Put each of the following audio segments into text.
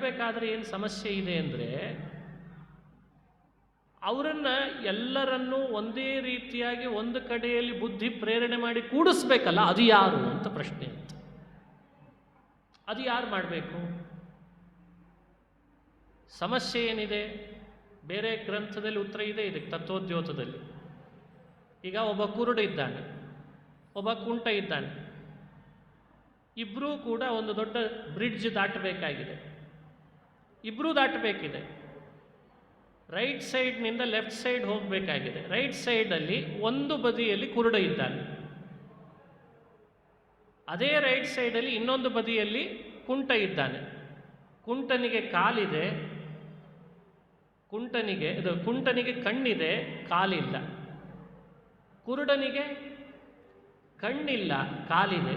ಹೇಳಬೇಕಾದ್ರೆ ಏನು ಸಮಸ್ಯೆ ಇದೆ ಅಂದರೆ, ಅವರನ್ನು ಎಲ್ಲರನ್ನೂ ಒಂದೇ ರೀತಿಯಾಗಿ ಒಂದು ಕಡೆಯಲ್ಲಿ ಬುದ್ಧಿ ಪ್ರೇರಣೆ ಮಾಡಿ ಕೂಡಿಸ್ಬೇಕಲ್ಲ, ಅದು ಯಾರು ಅಂತ ಪ್ರಶ್ನೆ ಅಂತ. ಅದು ಯಾರು ಮಾಡಬೇಕು? ಸಮಸ್ಯೆ ಏನಿದೆ? ಬೇರೆ ಗ್ರಂಥದಲ್ಲಿ ಉತ್ತರ ಇದೆ ಇದಕ್ಕೆ, ತತ್ವೋದ್ಯೋತದಲ್ಲಿ. ಈಗ ಒಬ್ಬ ಕುರುಡ ಇದ್ದಾನೆ, ಒಬ್ಬ ಕುಂಟ ಇದ್ದಾನೆ. ಇಬ್ಬರೂ ಕೂಡ ಒಂದು ದೊಡ್ಡ ಬ್ರಿಡ್ಜ್ ದಾಟಬೇಕಾಗಿದೆ. ಇಬ್ಬರೂ ದಾಟಬೇಕಿದೆ. ರೈಟ್ ಸೈಡ್ನಿಂದ ಲೆಫ್ಟ್ ಸೈಡ್ ಹೋಗಬೇಕಾಗಿದೆ. ರೈಟ್ ಸೈಡಲ್ಲಿ ಒಂದು ಬದಿಯಲ್ಲಿ ಕುರುಡ ಇದ್ದಾನೆ, ಅದೇ ರೈಟ್ ಸೈಡಲ್ಲಿ ಇನ್ನೊಂದು ಬದಿಯಲ್ಲಿ ಕುಂಟ ಇದ್ದಾನೆ. ಕುಂಟನಿಗೆ ಕಾಲಿದೆ, ಕುಂಟನಿಗೆ ಕಣ್ಣಿದೆ, ಕಾಲಿಲ್ಲ. ಕುರುಡನಿಗೆ ಕಣ್ಣಿಲ್ಲ, ಕಾಲಿದೆ.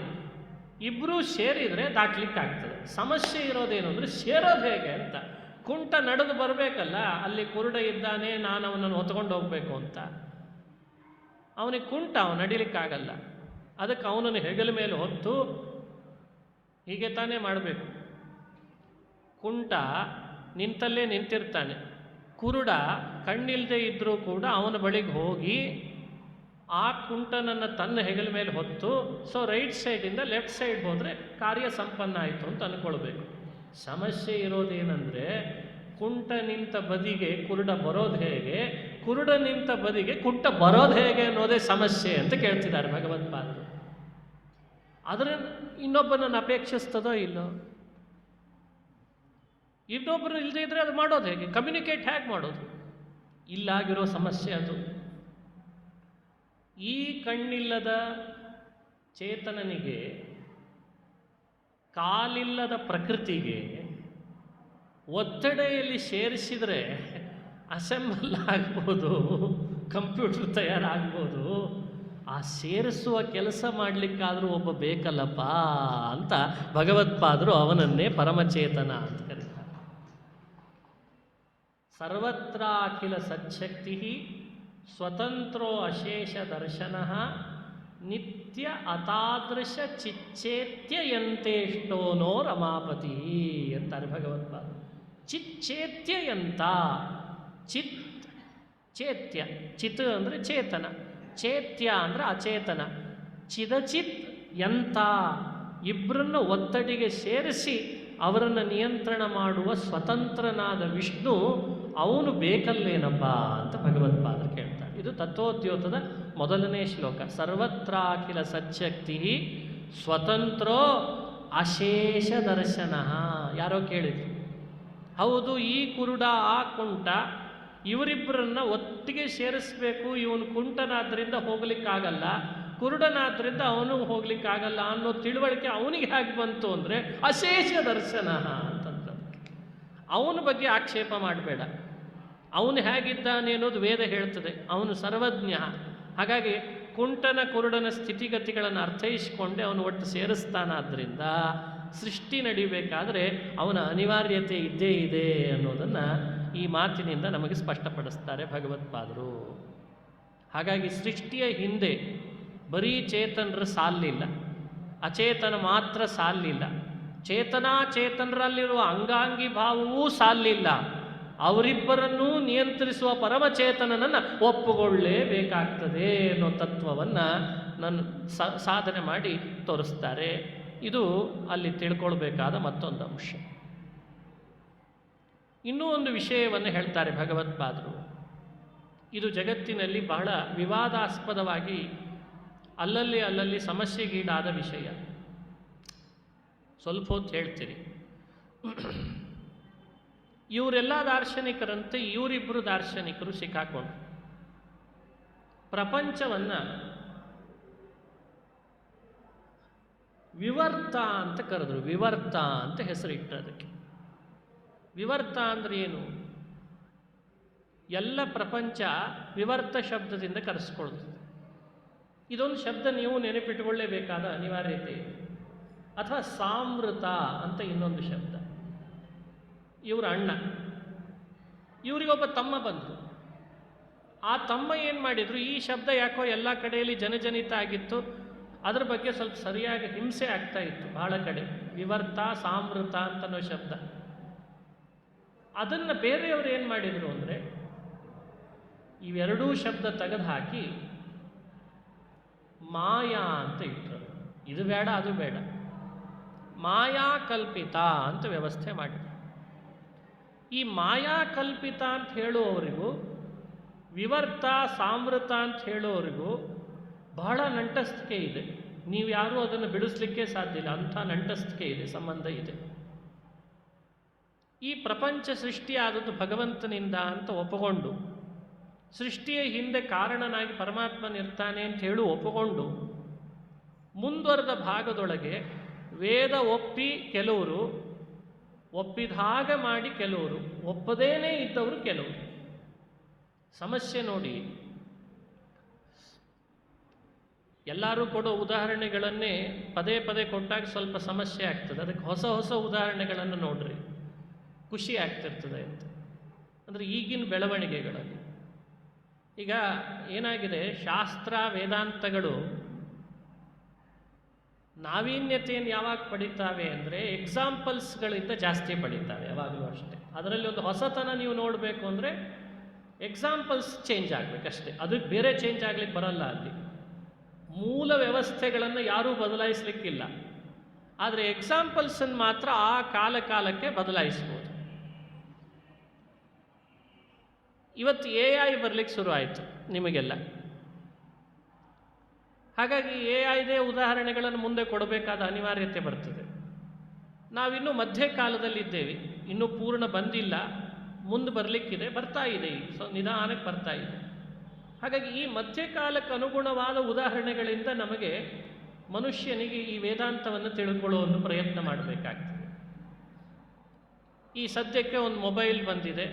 ಇಬ್ಬರೂ ಸೇರಿದರೆ ದಾಟ್ಲಿಕ್ಕಾಗ್ತದೆ. ಸಮಸ್ಯೆ ಇರೋದೇನು ಅಂದರೆ ಸೇರೋದು ಹೇಗೆ ಅಂತ. ಕುಂಟ ನಡೆದು ಬರಬೇಕಲ್ಲ, ಅಲ್ಲಿ ಕುರುಡ ಇದ್ದಾನೆ, ನಾನು ಅವನನ್ನು ಹೊತ್ಕೊಂಡು ಹೋಗಬೇಕು ಅಂತ. ಅವನಿಗೆ ಕುಂಟ, ಅವನು ನಡಿಲಿಕ್ಕಾಗಲ್ಲ. ಅದಕ್ಕೆ ಅವನನ್ನು ಹೆಗಲ ಮೇಲೆ ಹೊತ್ತು ಹೀಗೆ ತಾನೇ ಮಾಡಬೇಕು. ಕುಂಟ ನಿಂತಲ್ಲೇ ನಿಂತಿರ್ತಾನೆ. ಕುರುಡ ಕಣ್ಣಿಲ್ಲದೆ ಇದ್ದರೂ ಕೂಡ ಅವನ ಬಳಿಗೆ ಹೋಗಿ ಆ ಕುಂಟನನ್ನು ತನ್ನ ಹೆಗಲ ಮೇಲೆ ಹೊತ್ತು, ಸೊ ರೈಟ್ ಸೈಡಿಂದ ಲೆಫ್ಟ್ ಸೈಡ್ ಹೋದರೆ ಕಾರ್ಯ ಸಂಪನ್ನ ಆಯಿತು ಅಂತ ಅಂದ್ಕೊಳ್ಬೇಕು. ಸಮಸ್ಯೆ ಇರೋದೇನೆಂದರೆ, ಕುಂಟ ನಿಂತ ಬದಿಗೆ ಕುರುಡ ಬರೋದು ಹೇಗೆ, ಕುರುಡ ನಿಂತ ಬದಿಗೆ ಕುಂಟ ಬರೋದು ಹೇಗೆ ಅನ್ನೋದೇ ಸಮಸ್ಯೆ ಅಂತ ಕೇಳ್ತಿದ್ದಾರೆ ಭಗವತ್ಪಾದರು. ಆದರೆ ಇನ್ನೊಬ್ಬನನ್ನು ಅಪೇಕ್ಷಿಸ್ತದೋ ಇಲ್ಲೋ? ಇನ್ನೊಬ್ಬರು ಇಲ್ಲದೇ ಇದ್ದರೆ ಅದು ಮಾಡೋದು ಹೇಗೆ? ಕಮ್ಯುನಿಕೇಟ್ ಹೇಗೆ ಮಾಡೋದು? ಇಲ್ಲಾಗಿರೋ ಸಮಸ್ಯೆ ಅದು. ಈ ಕಣ್ಣಿಲ್ಲದ ಚೇತನನಿಗೆ, ಕಾಲಿಲ್ಲದ ಪ್ರಕೃತಿಗೆ ಒತ್ತಡೆಯಲ್ಲಿ ಸೇರಿಸಿದರೆ ಅಸೆಂಬಲ್ ಆಗ್ಬೋದು, ಕಂಪ್ಯೂಟರ್ ತಯಾರಾಗ್ಬೋದು. ಆ ಸೇರಿಸುವ ಕೆಲಸ ಮಾಡಲಿಕ್ಕಾದರೂ ಒಬ್ಬ ಬೇಕಲ್ಲಪ್ಪ ಅಂತ ಭಗವತ್ಪಾದರು ಅವನನ್ನೇ ಪರಮಚೇತನ ಅಂತ ಕರೀತಾರೆ. ಸರ್ವತ್ರಾಖಿಲ ಸಚ್ಛಕ್ತಿ ಸ್ವತಂತ್ರೋ ಅಶೇಷ ದರ್ಶನ ನಿತ್ಯ ಅತಾದೃಶ ಚಿಚ್ಚೇತ್ಯಯಂತೇಷ್ಟೋನೋ ರಮಾಪತಿ ಅಂತಾರೆ ಭಗವತ್ಪಾದರು. ಚಿಚ್ಚೇತ್ಯಯಂತ, ಚೇತ್ಯ, ಚಿತ್ ಅಂದರೆ ಚೇತನ, ಚೇತ್ಯ ಅಂದರೆ ಅಚೇತನ. ಚಿದಚಿತ್ ಯಂತ, ಇಬ್ಬರನ್ನು ಒತ್ತಡಿಗೆ ಸೇರಿಸಿ ಅವರನ್ನು ನಿಯಂತ್ರಣ ಮಾಡುವ ಸ್ವತಂತ್ರನಾದ ವಿಷ್ಣು ಅವನು ಬೇಕಲ್ಲೇನಪ್ಪ ಅಂತ ಭಗವತ್ಪಾದರು ಕೇಳ್ತಾರೆ. ಇದು ತತ್ವೋದ್ಯೋತದ ಮೊದಲನೇ ಶ್ಲೋಕ. ಸರ್ವತ್ರಾಖಿಲ ಸಚ್ಛಕ್ತಿ ಸ್ವತಂತ್ರೋ ಅಶೇಷ ದರ್ಶನ. ಯಾರೋ ಕೇಳಿದ್ರು, ಹೌದು, ಈ ಕುರುಡ ಆ ಕುಂಟ ಇವರಿಬ್ಬರನ್ನ ಒಟ್ಟಿಗೆ ಸೇರಿಸಬೇಕು, ಇವನು ಕುಂಟನಾದ್ರಿಂದ ಹೋಗ್ಲಿಕ್ಕಾಗಲ್ಲ, ಕುರುಡನಾದ್ರಿಂದ ಅವನು ಹೋಗ್ಲಿಕ್ಕಾಗಲ್ಲ ಅನ್ನೋ ತಿಳುವಳಿಕೆ ಅವನಿಗೆ ಹೇಗೆ ಬಂತು ಅಂದರೆ ಅಶೇಷ ದರ್ಶನ ಅಂತಂದ್ರೆ. ಅವನ ಬಗ್ಗೆ ಆಕ್ಷೇಪ ಮಾಡಬೇಡ, ಅವನು ಹೇಗಿದ್ದಾನೆ ಅನ್ನೋದು ವೇದ ಹೇಳ್ತದೆ. ಅವನು ಸರ್ವಜ್ಞ. ಹಾಗಾಗಿ ಕುಂಟನ ಕುರುಡನ ಸ್ಥಿತಿಗತಿಗಳನ್ನು ಅರ್ಥೈಸಿಕೊಂಡೆ ಅವನು ಒಟ್ಟು ಸೇರಿಸ್ತಾನಾದ್ರಿಂದ ಸೃಷ್ಟಿ ನಡಿಬೇಕಾದ್ರೆ ಅವನ ಅನಿವಾರ್ಯತೆ ಇದ್ದೇ ಇದೆ ಅನ್ನೋದನ್ನು ಈ ಮಾತಿನಿಂದ ನಮಗೆ ಸ್ಪಷ್ಟಪಡಿಸ್ತಾರೆ ಭಗವತ್ಪಾದರು. ಹಾಗಾಗಿ ಸೃಷ್ಟಿಯ ಹಿಂದೆ ಬರೀ ಚೇತನರು ಸಾಲಿಲ್ಲ, ಅಚೇತನ ಮಾತ್ರ ಸಾಲಿಲ್ಲ, ಚೇತನರಲ್ಲಿರುವ ಅಂಗಾಂಗಿ ಭಾವವೂ ಸಾಲಿಲ್ಲ. ಅವರಿಬ್ಬರನ್ನೂ ನಿಯಂತ್ರಿಸುವ ಪರಮಚೇತನನನ್ನು ಒಪ್ಪುಕೊಳ್ಳೇಬೇಕಾಗ್ತದೆ ಅನ್ನೋ ತತ್ವವನ್ನು ಸಾಧನೆ ಮಾಡಿ ತೋರಿಸ್ತಾರೆ. ಇದು ಅಲ್ಲಿ ತಿಳ್ಕೊಳ್ಬೇಕಾದ ಮತ್ತೊಂದು ಅಂಶ. ಇನ್ನೂ ಒಂದು ವಿಷಯವನ್ನು ಹೇಳ್ತಾರೆ ಭಗವತ್ಪಾದರು. ಇದು ಜಗತ್ತಿನಲ್ಲಿ ಬಹಳ ವಿವಾದಾಸ್ಪದವಾಗಿ ಅಲ್ಲಲ್ಲಿ ಸಮಸ್ಯೆಗೀಡಾದ ವಿಷಯ. ಸ್ವಲ್ಪ ಹೊತ್ತು ಹೇಳ್ತೀರಿ. ಇವರೆಲ್ಲ ದಾರ್ಶನಿಕರಂತೆ ಇವರಿಬ್ಬರು ದಾರ್ಶನಿಕರು ಸಿಕ್ಕಾಕೊಂಡ್ರು. ಪ್ರಪಂಚವನ್ನು ವಿವರ್ತ ಅಂತ ಕರೆದ್ರು. ವಿವರ್ತ ಅಂತ ಹೆಸರಿಟ್ಟರು ಅದಕ್ಕೆ. ವಿವರ್ತ ಅಂದರೆ ಏನು? ಎಲ್ಲ ಪ್ರಪಂಚ ವಿವರ್ತ ಶಬ್ದದಿಂದ ಕರೆಸ್ಕೊಳ್ತದೆ. ಇದೊಂದು ಶಬ್ದ ನೀವು ನೆನಪಿಟ್ಟುಕೊಳ್ಳೇಬೇಕಾದ ಅನಿವಾರ್ಯತೆ ಇದೆ. ಅಥವಾ ಸಾಮೃತ ಅಂತ ಇನ್ನೊಂದು ಶಬ್ದ. ಇವರ ಅಣ್ಣ, ಇವರಿಗೊಬ್ಬ ತಮ್ಮ ಬಂದರು. ಆ ತಮ್ಮ ಏನು ಮಾಡಿದರು, ಈ ಶಬ್ದ ಯಾಕೋ ಎಲ್ಲ ಕಡೆಯಲ್ಲಿ ಜನಜನಿತ ಆಗಿತ್ತು, ಅದ್ರ ಬಗ್ಗೆ ಸ್ವಲ್ಪ ಸರಿಯಾಗಿ ಹಿಂಸೆ ಆಗ್ತಾ ಇತ್ತು ಬಹಳ ಕಡೆ. ವಿವರ್ತ ಸಾಮೃತ ಅಂತನೋ ಶಬ್ದ. ಅದನ್ನು ಬೇರೆಯವರು ಏನು ಮಾಡಿದರು ಅಂದರೆ ಇವೆರಡೂ ಶಬ್ದ ತೆಗೆದು ಹಾಕಿ ಮಾಯಾ ಅಂತ ಇಟ್ಟರು. ಇದು ಬೇಡ ಅದು ಬೇಡ, ಮಾಯಾ ಕಲ್ಪಿತ ಅಂತ ವ್ಯವಸ್ಥೆ ಮಾಡಿದರು. ಈ ಮಾಯಾ ಕಲ್ಪಿತ ಅಂತ ಹೇಳುವವರಿಗೂ ವಿವರ್ತ ಸಾಮೃತ ಅಂತ ಹೇಳುವವರಿಗೂ ಬಹಳ ನಂಟಸ್ತಿಕೆ ಇದೆ. ನೀವು ಯಾರೂ ಅದನ್ನು ಬಿಡಿಸ್ಲಿಕ್ಕೆ ಸಾಧ್ಯ ಇಲ್ಲ, ಅಂಥ ನಂಟಸ್ತಿಕೆ ಇದೆ, ಸಂಬಂಧ ಇದೆ. ಈ ಪ್ರಪಂಚ ಸೃಷ್ಟಿಯಾದದ್ದು ಭಗವಂತನಿಂದ ಅಂತ ಒಪ್ಪುಕೊಂಡು, ಸೃಷ್ಟಿಯ ಹಿಂದೆ ಕಾರಣನಾಗಿ ಪರಮಾತ್ಮನಿರ್ತಾನೆ ಅಂತ ಹೇಳಿ ಒಪ್ಪುಕೊಂಡು, ಮುಂದುವರೆದ ಭಾಗದೊಳಗೆ ವೇದ ಒಪ್ಪಿ ಕೆಲವರು, ಒಪ್ಪಿದ ಹಾಗೆ ಮಾಡಿ ಕೆಲವರು, ಒಪ್ಪದೇನೇ ಇದ್ದವರು ಕೆಲವರು. ಸಮಸ್ಯೆ ನೋಡಿ, ಎಲ್ಲರೂ ಕೊಡೋ ಉದಾಹರಣೆಗಳನ್ನೇ ಪದೇ ಪದೇ ಕೊಟ್ಟಾಗ ಸ್ವಲ್ಪ ಸಮಸ್ಯೆ ಆಗ್ತದೆ. ಅದಕ್ಕೆ ಹೊಸ ಹೊಸ ಉದಾಹರಣೆಗಳನ್ನು ನೋಡ್ರಿ, ಖುಷಿ ಆಗ್ತಿರ್ತದೆ ಅಂತ. ಅಂದರೆ ಈಗಿನ ಬೆಳವಣಿಗೆಗಳಲ್ಲಿ ಈಗ ಏನಾಗಿದೆ, ಶಾಸ್ತ್ರ ವೇದಾಂತಗಳು ನಾವೀನ್ಯತೆಯನ್ನು ಯಾವಾಗ ಪಡಿತಾವೆ ಅಂದರೆ ಎಕ್ಸಾಂಪಲ್ಸ್ಗಳಿಂದ ಜಾಸ್ತಿ ಪಡಿತಾವೆ, ಯಾವಾಗಲೂ ಅಷ್ಟೇ. ಅದರಲ್ಲಿ ಒಂದು ಹೊಸತನ ನೀವು ನೋಡಬೇಕು ಅಂದರೆ ಎಕ್ಸಾಂಪಲ್ಸ್ ಚೇಂಜ್ ಆಗಬೇಕಷ್ಟೇ, ಅದಕ್ಕೆ ಬೇರೆ ಚೇಂಜ್ ಆಗ್ಲಿಕ್ಕೆ ಬರಲ್ಲ. ಅಲ್ಲಿ ಮೂಲ ವ್ಯವಸ್ಥೆಗಳನ್ನು ಯಾರೂ ಬದಲಾಯಿಸಲಿಕ್ಕಿಲ್ಲ, ಆದರೆ ಎಕ್ಸಾಂಪಲ್ಸನ್ನು ಮಾತ್ರ ಆ ಕಾಲಕ್ಕೆ ಬದಲಾಯಿಸ್ಬೋದು. ಇವತ್ತು AI ಬರಲಿಕ್ಕೆ ಶುರು ಆಯಿತು ನಿಮಗೆಲ್ಲ. ಹಾಗಾಗಿ AIದೇ ಉದಾಹರಣೆಗಳನ್ನು ಮುಂದೆ ಕೊಡಬೇಕಾದ ಅನಿವಾರ್ಯತೆ ಬರ್ತದೆ. ನಾವಿನ್ನೂ ಮಧ್ಯಕಾಲದಲ್ಲಿದ್ದೇವೆ, ಇನ್ನೂ ಪೂರ್ಣ ಬಂದಿಲ್ಲ, ಮುಂದೆ ಬರಲಿಕ್ಕಿದೆ, ಬರ್ತಾ ಇದೆ, ಈಗ ನಿಧಾನಕ್ಕೆ ಬರ್ತಾ ಇದೆ. ಹಾಗಾಗಿ ಈ ಮಧ್ಯಕಾಲಕ್ಕೆ ಅನುಗುಣವಾದ ಉದಾಹರಣೆಗಳಿಂದ ನಮಗೆ ಮನುಷ್ಯನಿಗೆ ಈ ವೇದಾಂತವನ್ನು ತಿಳ್ಕೊಳ್ಳೋ ಒಂದು ಪ್ರಯತ್ನ ಮಾಡಬೇಕಾಗ್ತದೆ. ಈ ಸದ್ಯಕ್ಕೆ ಒಂದು ಮೊಬೈಲ್ ಬಂದಿದೆ,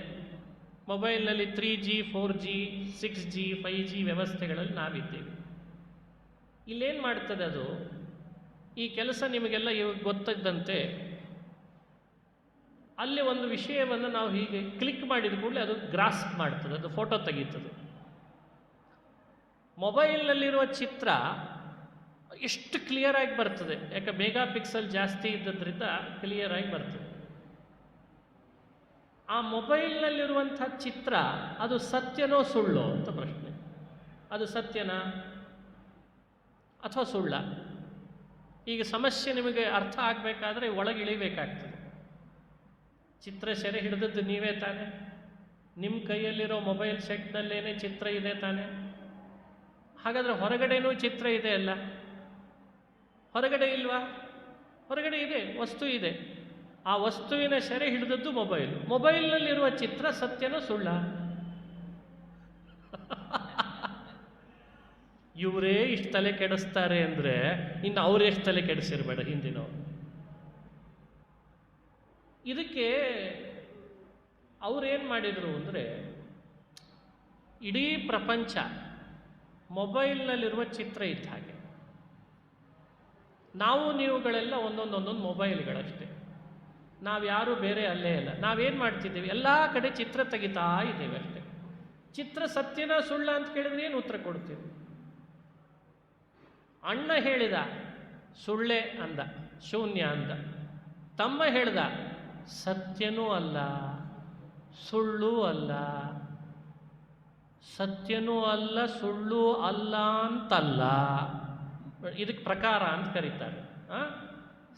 ಮೊಬೈಲ್ನಲ್ಲಿ 3G 4G 6G 5G ವ್ಯವಸ್ಥೆಗಳಲ್ಲಿ ನಾವಿದ್ದೇವೆ. ಇಲ್ಲೇನು ಮಾಡ್ತದೆ ಅದು, ಈ ಕೆಲಸ ನಿಮಗೆಲ್ಲ ಇವಾಗ ಗೊತ್ತಿದ್ದಂತೆ ಅಲ್ಲಿ ಒಂದು ವಿಷಯವನ್ನು ನಾವು ಹೀಗೆ ಕ್ಲಿಕ್ ಮಾಡಿದ ಕೂಡಲೇ ಅದು ಗ್ರಾಸ್ಪ್ ಮಾಡ್ತದೆ, ಅದು ಫೋಟೋ ತೆಗೀತದೆ. ಮೊಬೈಲ್ನಲ್ಲಿರುವ ಚಿತ್ರ ಎಷ್ಟು ಕ್ಲಿಯರಾಗಿ ಬರ್ತದೆ, ಯಾಕೆ ಮೆಗಾ ಪಿಕ್ಸೆಲ್ ಜಾಸ್ತಿ ಇದ್ದದ್ರಿಂದ ಕ್ಲಿಯರಾಗಿ ಬರ್ತದೆ. ಆ ಮೊಬೈಲ್ನಲ್ಲಿರುವಂಥ ಚಿತ್ರ ಅದು ಸತ್ಯನೋ ಸುಳ್ಳೋ ಅಂತ ಪ್ರಶ್ನೆ. ಅದು ಸತ್ಯನಾ ಅಥವಾ ಸುಳ್ಳ? ಈಗ ಸಮಸ್ಯೆ ನಿಮಗೆ ಅರ್ಥ ಆಗಬೇಕಾದ್ರೆ ಒಳಗೆ ಇಳಿಬೇಕಾಗ್ತದೆ. ಚಿತ್ರ ಸೆರೆ ಹಿಡಿದದ್ದು ನೀವೇ ತಾನೆ, ನಿಮ್ಮ ಕೈಯಲ್ಲಿರೋ ಮೊಬೈಲ್ ಸೆಟ್ನಲ್ಲೇನೆ ಚಿತ್ರ ಇದೆ ತಾನೆ. ಹಾಗಾದರೆ ಹೊರಗಡೆನೂ ಚಿತ್ರ ಇದೆ ಅಲ್ಲ? ಹೊರಗಡೆ ಇಲ್ವಾ? ಹೊರಗಡೆ ಇದೆ, ವಸ್ತು ಇದೆ. ಆ ವಸ್ತುವಿನ ಸೆರೆ ಹಿಡಿದದ್ದು ಮೊಬೈಲ್. ಮೊಬೈಲ್ನಲ್ಲಿರುವ ಚಿತ್ರ ಸತ್ಯನೋ ಸುಳ್ಳ? ಇವರೇ ಇಷ್ಟು ತಲೆ ಕೆಡಿಸ್ತಾರೆ ಅಂದರೆ ಇನ್ನು ಅವರೆಷ್ಟು ತಲೆ ಕೆಡಿಸಿರ್ಬೇಡ ಹಿಂದಿನವರು. ಇದಕ್ಕೆ ಅವರೇನು ಮಾಡಿದರು ಅಂದರೆ, ಇಡೀ ಪ್ರಪಂಚ ಮೊಬೈಲ್ನಲ್ಲಿರುವ ಚಿತ್ರ ಇದ್ದ ಹಾಗೆ. ನಾವು ನೀವುಗಳೆಲ್ಲ ಒಂದೊಂದು ಮೊಬೈಲ್ಗಳಷ್ಟೇ, ನಾವ್ಯಾರೂ ಬೇರೆ ಅಲ್ಲೇ ಇಲ್ಲ. ನಾವೇನು ಮಾಡ್ತಿದ್ದೀವಿ, ಎಲ್ಲ ಕಡೆ ಚಿತ್ರ ತೆಗಿತಾ ಇದ್ದೇವೆ ಅಷ್ಟೇ. ಚಿತ್ರ ಸತ್ಯನ ಸುಳ್ಳ ಅಂತ ಕೇಳಿದ್ರೆ ಏನು ಉತ್ತರ ಕೊಡ್ತೀವಿ? ಅಣ್ಣ ಹೇಳಿದ ಸುಳ್ಳೆ ಅಂದ, ಶೂನ್ಯ ಅಂದ. ತಮ್ಮ ಹೇಳ್ದ ಸತ್ಯನೂ ಅಲ್ಲ ಸುಳ್ಳೂ ಅಲ್ಲ. ಸತ್ಯನೂ ಅಲ್ಲ ಸುಳ್ಳು ಅಲ್ಲ ಅಂತಲ್ಲ, ಇದಕ್ಕೆ ಪ್ರಕಾರ ಅಂತ ಕರೀತಾರೆ.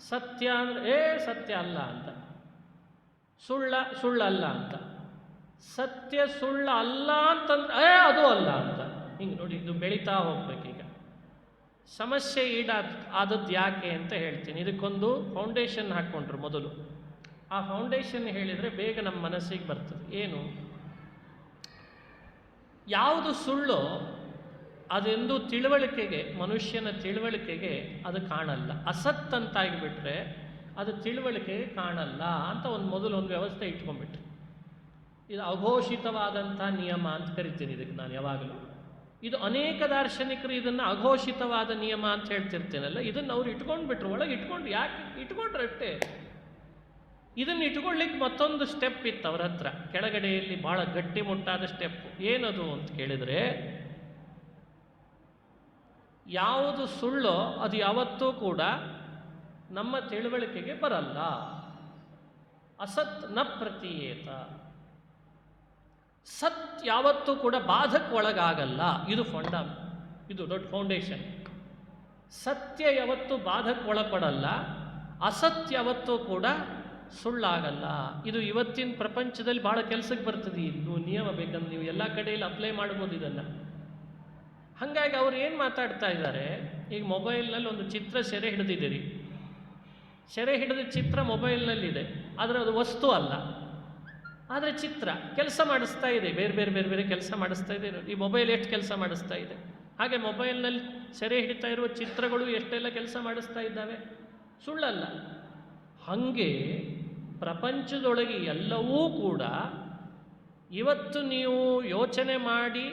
ಸತ್ಯ ಅಂದರೆ ಸತ್ಯ ಅಲ್ಲ ಅಂತ, ಸುಳ್ಳಲ್ಲ ಅಂತ. ಸತ್ಯ ಸುಳ್ಳ ಅಲ್ಲ ಅಂತಂದ್ರೆ ಅದು ಅಲ್ಲ ಅಂತ. ಹಿಂಗೆ ನೋಡಿ, ಇದು ಬೆಳೀತಾ ಹೋಗ್ಬೇಕೀಗ. ಸಮಸ್ಯೆ ಆದದ್ದು ಯಾಕೆ ಅಂತ ಹೇಳ್ತೀನಿ. ಇದಕ್ಕೊಂದು ಫೌಂಡೇಶನ್ ಹಾಕ್ಕೊಂಡ್ರು ಮೊದಲು. ಆ ಫೌಂಡೇಶನ್ ಹೇಳಿದರೆ ಬೇಗ ನಮ್ಮ ಮನಸ್ಸಿಗೆ ಬರ್ತದೆ. ಏನು? ಯಾವುದು ಸುಳ್ಳು ಅದೆಂದು ತಿಳುವಳಿಕೆಗೆ, ಮನುಷ್ಯನ ತಿಳುವಳಿಕೆಗೆ ಅದು ಕಾಣಲ್ಲ. ಅಸತ್ ಅಂತಾಗಿಬಿಟ್ರೆ ಅದು ತಿಳುವಳಿಕೆಗೆ ಕಾಣಲ್ಲ ಅಂತ ಮೊದಲೊಂದು ವ್ಯವಸ್ಥೆ ಇಟ್ಕೊಂಡ್ಬಿಟ್ರೆ. ಇದು ಅಘೋಷಿತವಾದಂಥ ನಿಯಮ ಅಂತ ಕರಿತೀನಿ ಇದಕ್ಕೆ ನಾನು ಯಾವಾಗಲೂ. ಇದು ಅನೇಕ ದಾರ್ಶನಿಕರು ಇದನ್ನು ಅಘೋಷಿತವಾದ ನಿಯಮ ಅಂತ ಹೇಳ್ತಿರ್ತೇನಲ್ಲ, ಇದನ್ನು ಅವ್ರು ಇಟ್ಕೊಂಡ್ಬಿಟ್ರು, ಒಳಗೆ ಇಟ್ಕೊಂಡು. ಯಾಕೆ ಇಟ್ಕೊಂಡ್ರಷ್ಟೇ. ಇದನ್ನು ಇಟ್ಕೊಳ್ಳಿಕ್ಕೆ ಮತ್ತೊಂದು ಸ್ಟೆಪ್ ಇತ್ತು ಅವ್ರ ಹತ್ರ, ಕೆಳಗಡೆಯಲ್ಲಿ ಭಾಳ ಗಟ್ಟಿಮುಟ್ಟಾದ ಸ್ಟೆಪ್. ಏನದು ಅಂತ ಕೇಳಿದರೆ, ಯಾವುದು ಸುಳ್ಳೋ ಅದು ಯಾವತ್ತೂ ಕೂಡ ನಮ್ಮ ತಿಳುವಳಿಕೆಗೆ ಬರಲ್ಲ. ಅಸತ್ ನ ಪ್ರತೀಯೇತ. ಸತ್ ಯಾವತ್ತೂ ಕೂಡ ಬಾಧಕ್ಕೆ ಒಳಗಾಗಲ್ಲ. ಇದು ಇದು ದೊಡ್ಡ ಫೌಂಡೇಶನ್. ಸತ್ಯ ಯಾವತ್ತೂ ಬಾಧಕ್ಕೆ ಒಳಪಡಲ್ಲ, ಅಸತ್ಯ ಯಾವತ್ತೂ ಕೂಡ ಸುಳ್ಳಾಗಲ್ಲ. ಇದು ಇವತ್ತಿನ ಪ್ರಪಂಚದಲ್ಲಿ ಬಹಳ ಕೆಲಸಕ್ಕೆ ಬರ್ತದೆ. ಇದು ನಿಯಮ ಬೇಕಂದ್ರೆ ನೀವು ಎಲ್ಲ ಕಡೆಯಲ್ಲಿ ಅಪ್ಲೈ ಮಾಡ್ಬೋದು ಇದನ್ನು. ಹಾಗಾಗಿ ಅವ್ರು ಏನು ಮಾತಾಡ್ತಾ ಇದ್ದಾರೆ, ಈಗ ಮೊಬೈಲ್ನಲ್ಲಿ ಒಂದು ಚಿತ್ರ ಸೆರೆ ಹಿಡಿದಿದ್ದೀರಿ, ಸೆರೆ ಹಿಡಿದ ಚಿತ್ರ ಮೊಬೈಲ್ನಲ್ಲಿದೆ, ಆದರೆ ಅದು ವಸ್ತು ಅಲ್ಲ, ಆದರೆ ಚಿತ್ರ ಕೆಲಸ ಮಾಡಿಸ್ತಾ ಇದೆ, ಬೇರೆ ಬೇರೆ ಬೇರೆ ಬೇರೆ ಕೆಲಸ ಮಾಡಿಸ್ತಾ ಇದೆ. ಈ ಮೊಬೈಲ್ ಎಷ್ಟು ಕೆಲಸ ಮಾಡಿಸ್ತಾ ಇದೆ, ಹಾಗೆ ಮೊಬೈಲ್ನಲ್ಲಿ ಸೆರೆ ಹಿಡಿತಾ ಇರುವ ಚಿತ್ರಗಳು ಎಷ್ಟೆಲ್ಲ ಕೆಲಸ ಮಾಡಿಸ್ತಾ ಇದ್ದಾವೆ, ಸುಳ್ಳಲ್ಲ. ಹಾಗೆ ಪ್ರಪಂಚದೊಳಗೆ ಎಲ್ಲವೂ ಕೂಡ ಇವತ್ತು ನೀವು ಯೋಚನೆ ಮಾಡಿ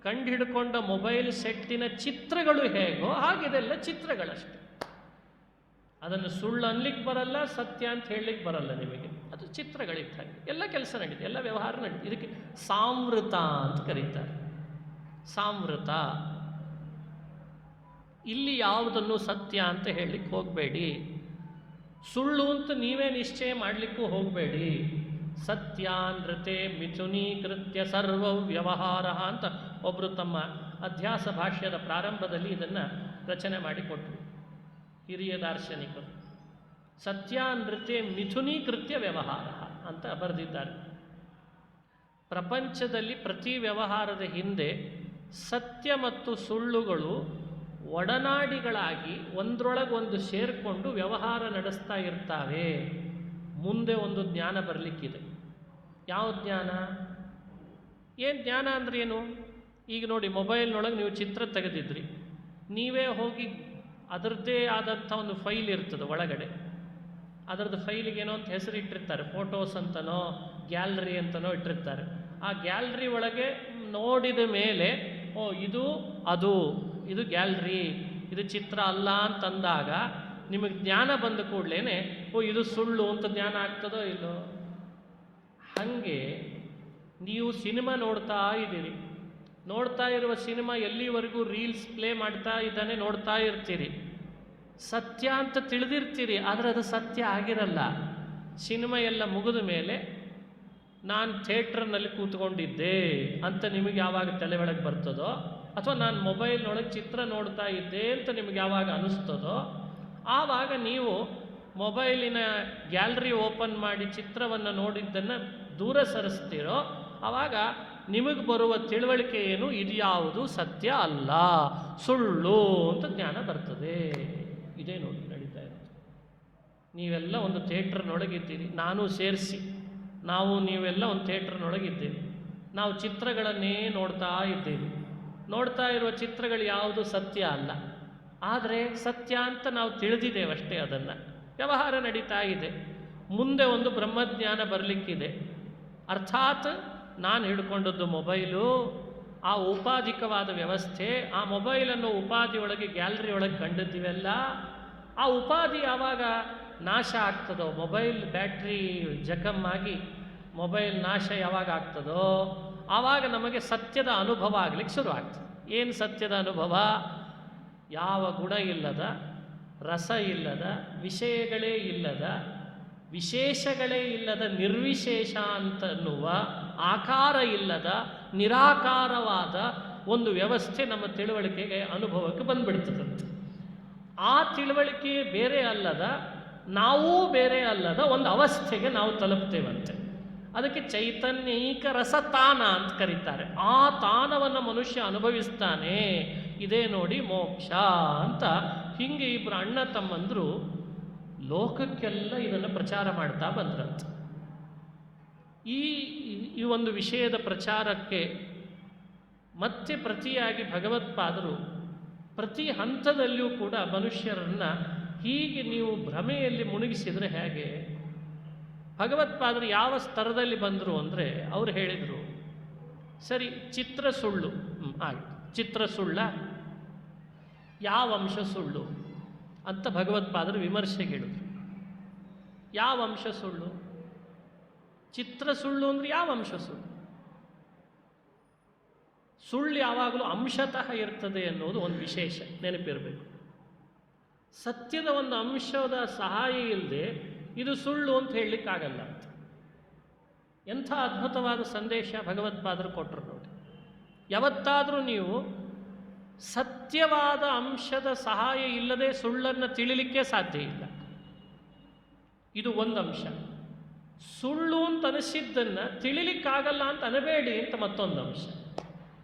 ಕಂಡುಹಿಡ್ಕೊಂಡ ಮೊಬೈಲ್ ಸೆಟ್ಟಿನ ಚಿತ್ರಗಳು ಹೇಗೋ ಹಾಗಿದೆಲ್ಲ ಚಿತ್ರಗಳಷ್ಟೆ. ಅದನ್ನು ಸುಳ್ಳು ಅನ್ಲಿಕ್ಕೆ ಬರಲ್ಲ, ಸತ್ಯ ಅಂತ ಹೇಳಲಿಕ್ಕೆ ಬರಲ್ಲ ನಿಮಗೆ. ಅದು ಚಿತ್ರಗಳಿದ್ದ ಹಾಗೆ ಎಲ್ಲ ಕೆಲಸ ನಡೀತೆ, ಎಲ್ಲ ವ್ಯವಹಾರ ನಡೀತೆ. ಇದಕ್ಕೆ ಸಾಮೃತ ಅಂತ ಕರೀತಾರೆ. ಸಾಮೃತ. ಇಲ್ಲಿ ಯಾವುದನ್ನು ಸತ್ಯ ಅಂತ ಹೇಳಲಿಕ್ಕೆ ಹೋಗಬೇಡಿ, ಸುಳ್ಳು ಅಂತ ನೀವೇ ನಿಶ್ಚಯ ಮಾಡಲಿಕ್ಕೂ ಹೋಗಬೇಡಿ. ಸತ್ಯಾನೃತೆ ಮಿಥುನೀಕೃತ್ಯ ಸರ್ವ ವ್ಯವಹಾರ ಅಂತ ಒಬ್ಬರು ತಮ್ಮ ಅಧ್ಯಾಸ ಭಾಷ್ಯದ ಪ್ರಾರಂಭದಲ್ಲಿ ಇದನ್ನು ರಚನೆ ಮಾಡಿಕೊಟ್ರು ಹಿರಿಯ ದಾರ್ಶನಿಕರು. ಸತ್ಯಾನೃತೆ ಮಿಥುನೀಕೃತ್ಯ ವ್ಯವಹಾರ ಅಂತ ಬರೆದಿದ್ದಾರೆ. ಪ್ರಪಂಚದಲ್ಲಿ ಪ್ರತಿ ವ್ಯವಹಾರದ ಹಿಂದೆ ಸತ್ಯ ಮತ್ತು ಸುಳ್ಳುಗಳು ಒಡನಾಡಿಗಳಾಗಿ ಒಂದರೊಳಗೊಂದು ಸೇರಿಕೊಂಡು ವ್ಯವಹಾರ ನಡೆಸ್ತಾ ಇರ್ತಾವೆ. ಮುಂದೆ ಒಂದು ಜ್ಞಾನ ಬರಲಿಕ್ಕಿದೆ. ಯಾವ ಜ್ಞಾನ? ಏನು ಜ್ಞಾನ ಅಂದ್ರೆ ಏನು? ಈಗ ನೋಡಿ, ಮೊಬೈಲ್ನೊಳಗೆ ನೀವು ಚಿತ್ರ ತೆಗೆದಿದ್ರಿ, ನೀವೇ ಹೋಗಿ ಅದರದ್ದೇ ಆದಂಥ ಒಂದು ಫೈಲ್ ಇರ್ತದೆ ಒಳಗಡೆ. ಅದರದ್ದು ಫೈಲಿಗೆ ಏನೋ ಅಂತ ಹೆಸರು ಇಟ್ಟಿರ್ತಾರೆ, ಫೋಟೋಸ್ ಅಂತನೋ ಗ್ಯಾಲರಿ ಅಂತನೋ ಇಟ್ಟಿರ್ತಾರೆ. ಆ ಗ್ಯಾಲರಿ ಒಳಗೆ ನೋಡಿದ ಮೇಲೆ ಓ ಇದು ಅದು, ಇದು ಗ್ಯಾಲರಿ, ಇದು ಚಿತ್ರ ಅಲ್ಲ ಅಂತಂದಾಗ ನಿಮಗೆ ಜ್ಞಾನ ಬಂದ ಕೂಡಲೇ ಓ ಇದು ಸುಳ್ಳು ಅಂತ ಜ್ಞಾನ ಆಗ್ತದೋ ಇಲ್ಲೋ? ಹಾಗೆ ನೀವು ಸಿನಿಮಾ ನೋಡ್ತಾ ಇದ್ದೀರಿ, ನೋಡ್ತಾ ಇರುವ ಸಿನಿಮಾ ಎಲ್ಲಿವರೆಗೂ ರೀಲ್ಸ್ ಪ್ಲೇ ಮಾಡ್ತಾ ಇದ್ದಾನೆ ನೋಡ್ತಾ ಇರ್ತೀರಿ. ಸತ್ಯ ಅಂತ ತಿಳಿದಿರ್ತೀರಿ, ಆದರೆ ಅದು ಸತ್ಯ ಆಗಿರಲ್ಲ. ಸಿನಿಮಾ ಎಲ್ಲ ಮುಗಿದ ಮೇಲೆ ನಾನು ಥಿಯೇಟ್ರ್ನಲ್ಲಿ ಕೂತ್ಕೊಂಡಿದ್ದೆ ಅಂತ ನಿಮಗೆ ಯಾವಾಗ ತಲೆ ಒಳಗೆ ಬರ್ತದೋ, ಅಥವಾ ನಾನು ಮೊಬೈಲ್ನೊಳಗೆ ಚಿತ್ರ ನೋಡ್ತಾ ಇದ್ದೆ ಅಂತ ನಿಮಗೆ ಯಾವಾಗ ಅನ್ನಿಸ್ತದೋ, ಆವಾಗ ನೀವು ಮೊಬೈಲಿನ ಗ್ಯಾಲರಿ ಓಪನ್ ಮಾಡಿ ಚಿತ್ರವನ್ನು ನೋಡಿದ್ದನ್ನು ದೂರ ಸರಿಸ್ತೀರೋ, ಆವಾಗ ನಿಮಗೆ ಬರುವ ತಿಳುವಳಿಕೆ ಏನು, ಇದು ಯಾವುದು ಸತ್ಯ ಅಲ್ಲ, ಸುಳ್ಳು ಅಂತ ಜ್ಞಾನ ಬರ್ತದೆ. ಇದೇ ನೋಡಿ ನಡೀತಾ ಇರುತ್ತೆ. ನೀವೆಲ್ಲ ಒಂದು ಥಿಯೇಟ್ರ್ನೊಳಗಿದ್ದೀರಿ, ನಾನು ಸೇರಿಸಿ, ನೀವೆಲ್ಲ ಒಂದು ಥಿಯೇಟ್ರ್ನೊಳಗಿದ್ದೀವಿ. ನಾವು ಚಿತ್ರಗಳನ್ನೇ ನೋಡ್ತಾ ಇದ್ದೀವಿ. ನೋಡ್ತಾ ಇರುವ ಚಿತ್ರಗಳು ಯಾವುದು ಸತ್ಯ ಅಲ್ಲ, ಆದರೆ ಸತ್ಯ ಅಂತ ನಾವು ತಿಳಿದಿದ್ದೇವಷ್ಟೇ. ಅದನ್ನು ವ್ಯವಹಾರ ನಡೀತಾ ಇದೆ. ಮುಂದೆ ಒಂದು ಬ್ರಹ್ಮಜ್ಞಾನ ಬರಲಿಕ್ಕಿದೆ. ಅರ್ಥಾತ್ ನಾನು ಹಿಡ್ಕೊಂಡದ್ದು ಮೊಬೈಲು, ಆ ಉಪಾಧಿಕವಾದ ವ್ಯವಸ್ಥೆ, ಆ ಮೊಬೈಲನ್ನು ಉಪಾಧಿಯೊಳಗೆ ಗ್ಯಾಲರಿ ಒಳಗೆ ಕಂಡಿದ್ದೀವೆಲ್ಲ, ಆ ಉಪಾಧಿ ಯಾವಾಗ ನಾಶ ಆಗ್ತದೋ, ಮೊಬೈಲ್ ಬ್ಯಾಟ್ರಿ ಜಖಮ್ಮಾಗಿ ಮೊಬೈಲ್ ನಾಶ ಯಾವಾಗ ಆಗ್ತದೋ ಆವಾಗ ನಮಗೆ ಸತ್ಯದ ಅನುಭವ ಆಗಲಿಕ್ಕೆ ಶುರು ಆಗ್ತದೆ. ಏನು ಸತ್ಯದ ಅನುಭವ? ಯಾವ ಗುಣ ಇಲ್ಲದ, ರಸ ಇಲ್ಲದ, ವಿಷಯಗಳೇ ಇಲ್ಲದ, ವಿಶೇಷಗಳೇ ಇಲ್ಲದ ನಿರ್ವಿಶೇಷ ಅಂತನ್ನುವ, ಆಕಾರ ಇಲ್ಲದ ನಿರಾಕಾರವಾದ ಒಂದು ವ್ಯವಸ್ಥೆ ನಮ್ಮ ತಿಳುವಳಿಕೆಗೆ ಅನುಭವಕ್ಕೆ ಬಂದ್ಬಿಡ್ತದಂತೆ. ಆ ತಿಳುವಳಿಕೆ ಬೇರೆ ಅಲ್ಲದ, ನಾವೂ ಬೇರೆ ಅಲ್ಲದ ಒಂದು ಅವಸ್ಥೆಗೆ ನಾವು ತಲುಪ್ತೇವಂತೆ. ಅದಕ್ಕೆ ಚೈತನ್ಯೈಕ ರಸತಾನ ಅಂತ ಕರೀತಾರೆ. ಆ ತಾನವನ್ನು ಮನುಷ್ಯ ಅನುಭವಿಸ್ತಾನೆ. ಇದೇ ನೋಡಿ ಮೋಕ್ಷ ಅಂತ. ಹೀಗೆ ಇಬ್ಬರು ಅಣ್ಣ ತಮ್ಮಂದರು ಲೋಕಕ್ಕೆಲ್ಲ ಇದನ್ನು ಪ್ರಚಾರ ಮಾಡ್ತಾ ಬಂದ್ರಂತೆ. ಈ ಒಂದು ವಿಷಯದ ಪ್ರಚಾರಕ್ಕೆ ಮತ್ತೆ ಪ್ರತಿಯಾಗಿ ಭಗವತ್ಪಾದರು ಪ್ರತಿ ಹಂತದಲ್ಲಿಯೂ ಕೂಡ ಮನುಷ್ಯರನ್ನು ಹೀಗೆ ನೀವು ಭ್ರಮೆಯಲ್ಲಿ ಮುಳುಗಿಸಿದರೆ ಹೇಗೆ? ಭಗವತ್ಪಾದರು ಯಾವ ಸ್ತರದಲ್ಲಿ ಬಂದರು ಅಂದರೆ, ಅವರು ಹೇಳಿದರು, ಸರಿ ಚಿತ್ರ ಸುಳ್ಳು, ಆಯಿತು, ಚಿತ್ರ ಸುಳ್ಳ, ಯಾವ ಅಂಶ ಸುಳ್ಳು ಅಂತ ಭಗವತ್ಪಾದರು ವಿಮರ್ಶೆಗೆ ಹೇಳಿದರು. ಯಾವ ಅಂಶ ಸುಳ್ಳು? ಚಿತ್ರ ಸುಳ್ಳು ಅಂದರೆ ಯಾವ ಅಂಶ ಸುಳ್ಳು? ಸುಳ್ಳು ಯಾವಾಗಲೂ ಅಂಶತಃ ಇರ್ತದೆ ಅನ್ನೋದು ಒಂದು ವಿಶೇಷ ನೆನಪಿರಬೇಕು. ಸತ್ಯದ ಒಂದು ಅಂಶದ ಸಹಾಯ ಇಲ್ಲದೆ ಇದು ಸುಳ್ಳು ಅಂತ ಹೇಳಲಿಕ್ಕಾಗಲ್ಲ ಅಂತ. ಎಂಥ ಅದ್ಭುತವಾದ ಸಂದೇಶ ಭಗವತ್ಪಾದರು ಕೊಟ್ಟರು ನೋಡಿ. ಯಾವತ್ತಾದರೂ ನೀವು ಸತ್ಯವಾದ ಅಂಶದ ಸಹಾಯ ಇಲ್ಲದೆ ಸುಳ್ಳನ್ನು ತಿಳಿಲಿಕ್ಕೆ ಸಾಧ್ಯ ಇಲ್ಲ. ಇದು ಒಂದು ಅಂಶ. ಸುಳ್ಳು ಅಂತ ಅನಿಸಿದ್ದನ್ನು ತಿಳಿಲಿಕ್ಕಾಗಲ್ಲ ಅಂತ ಅನಬೇಡಿ ಅಂತ ಮತ್ತೊಂದು ಅಂಶ.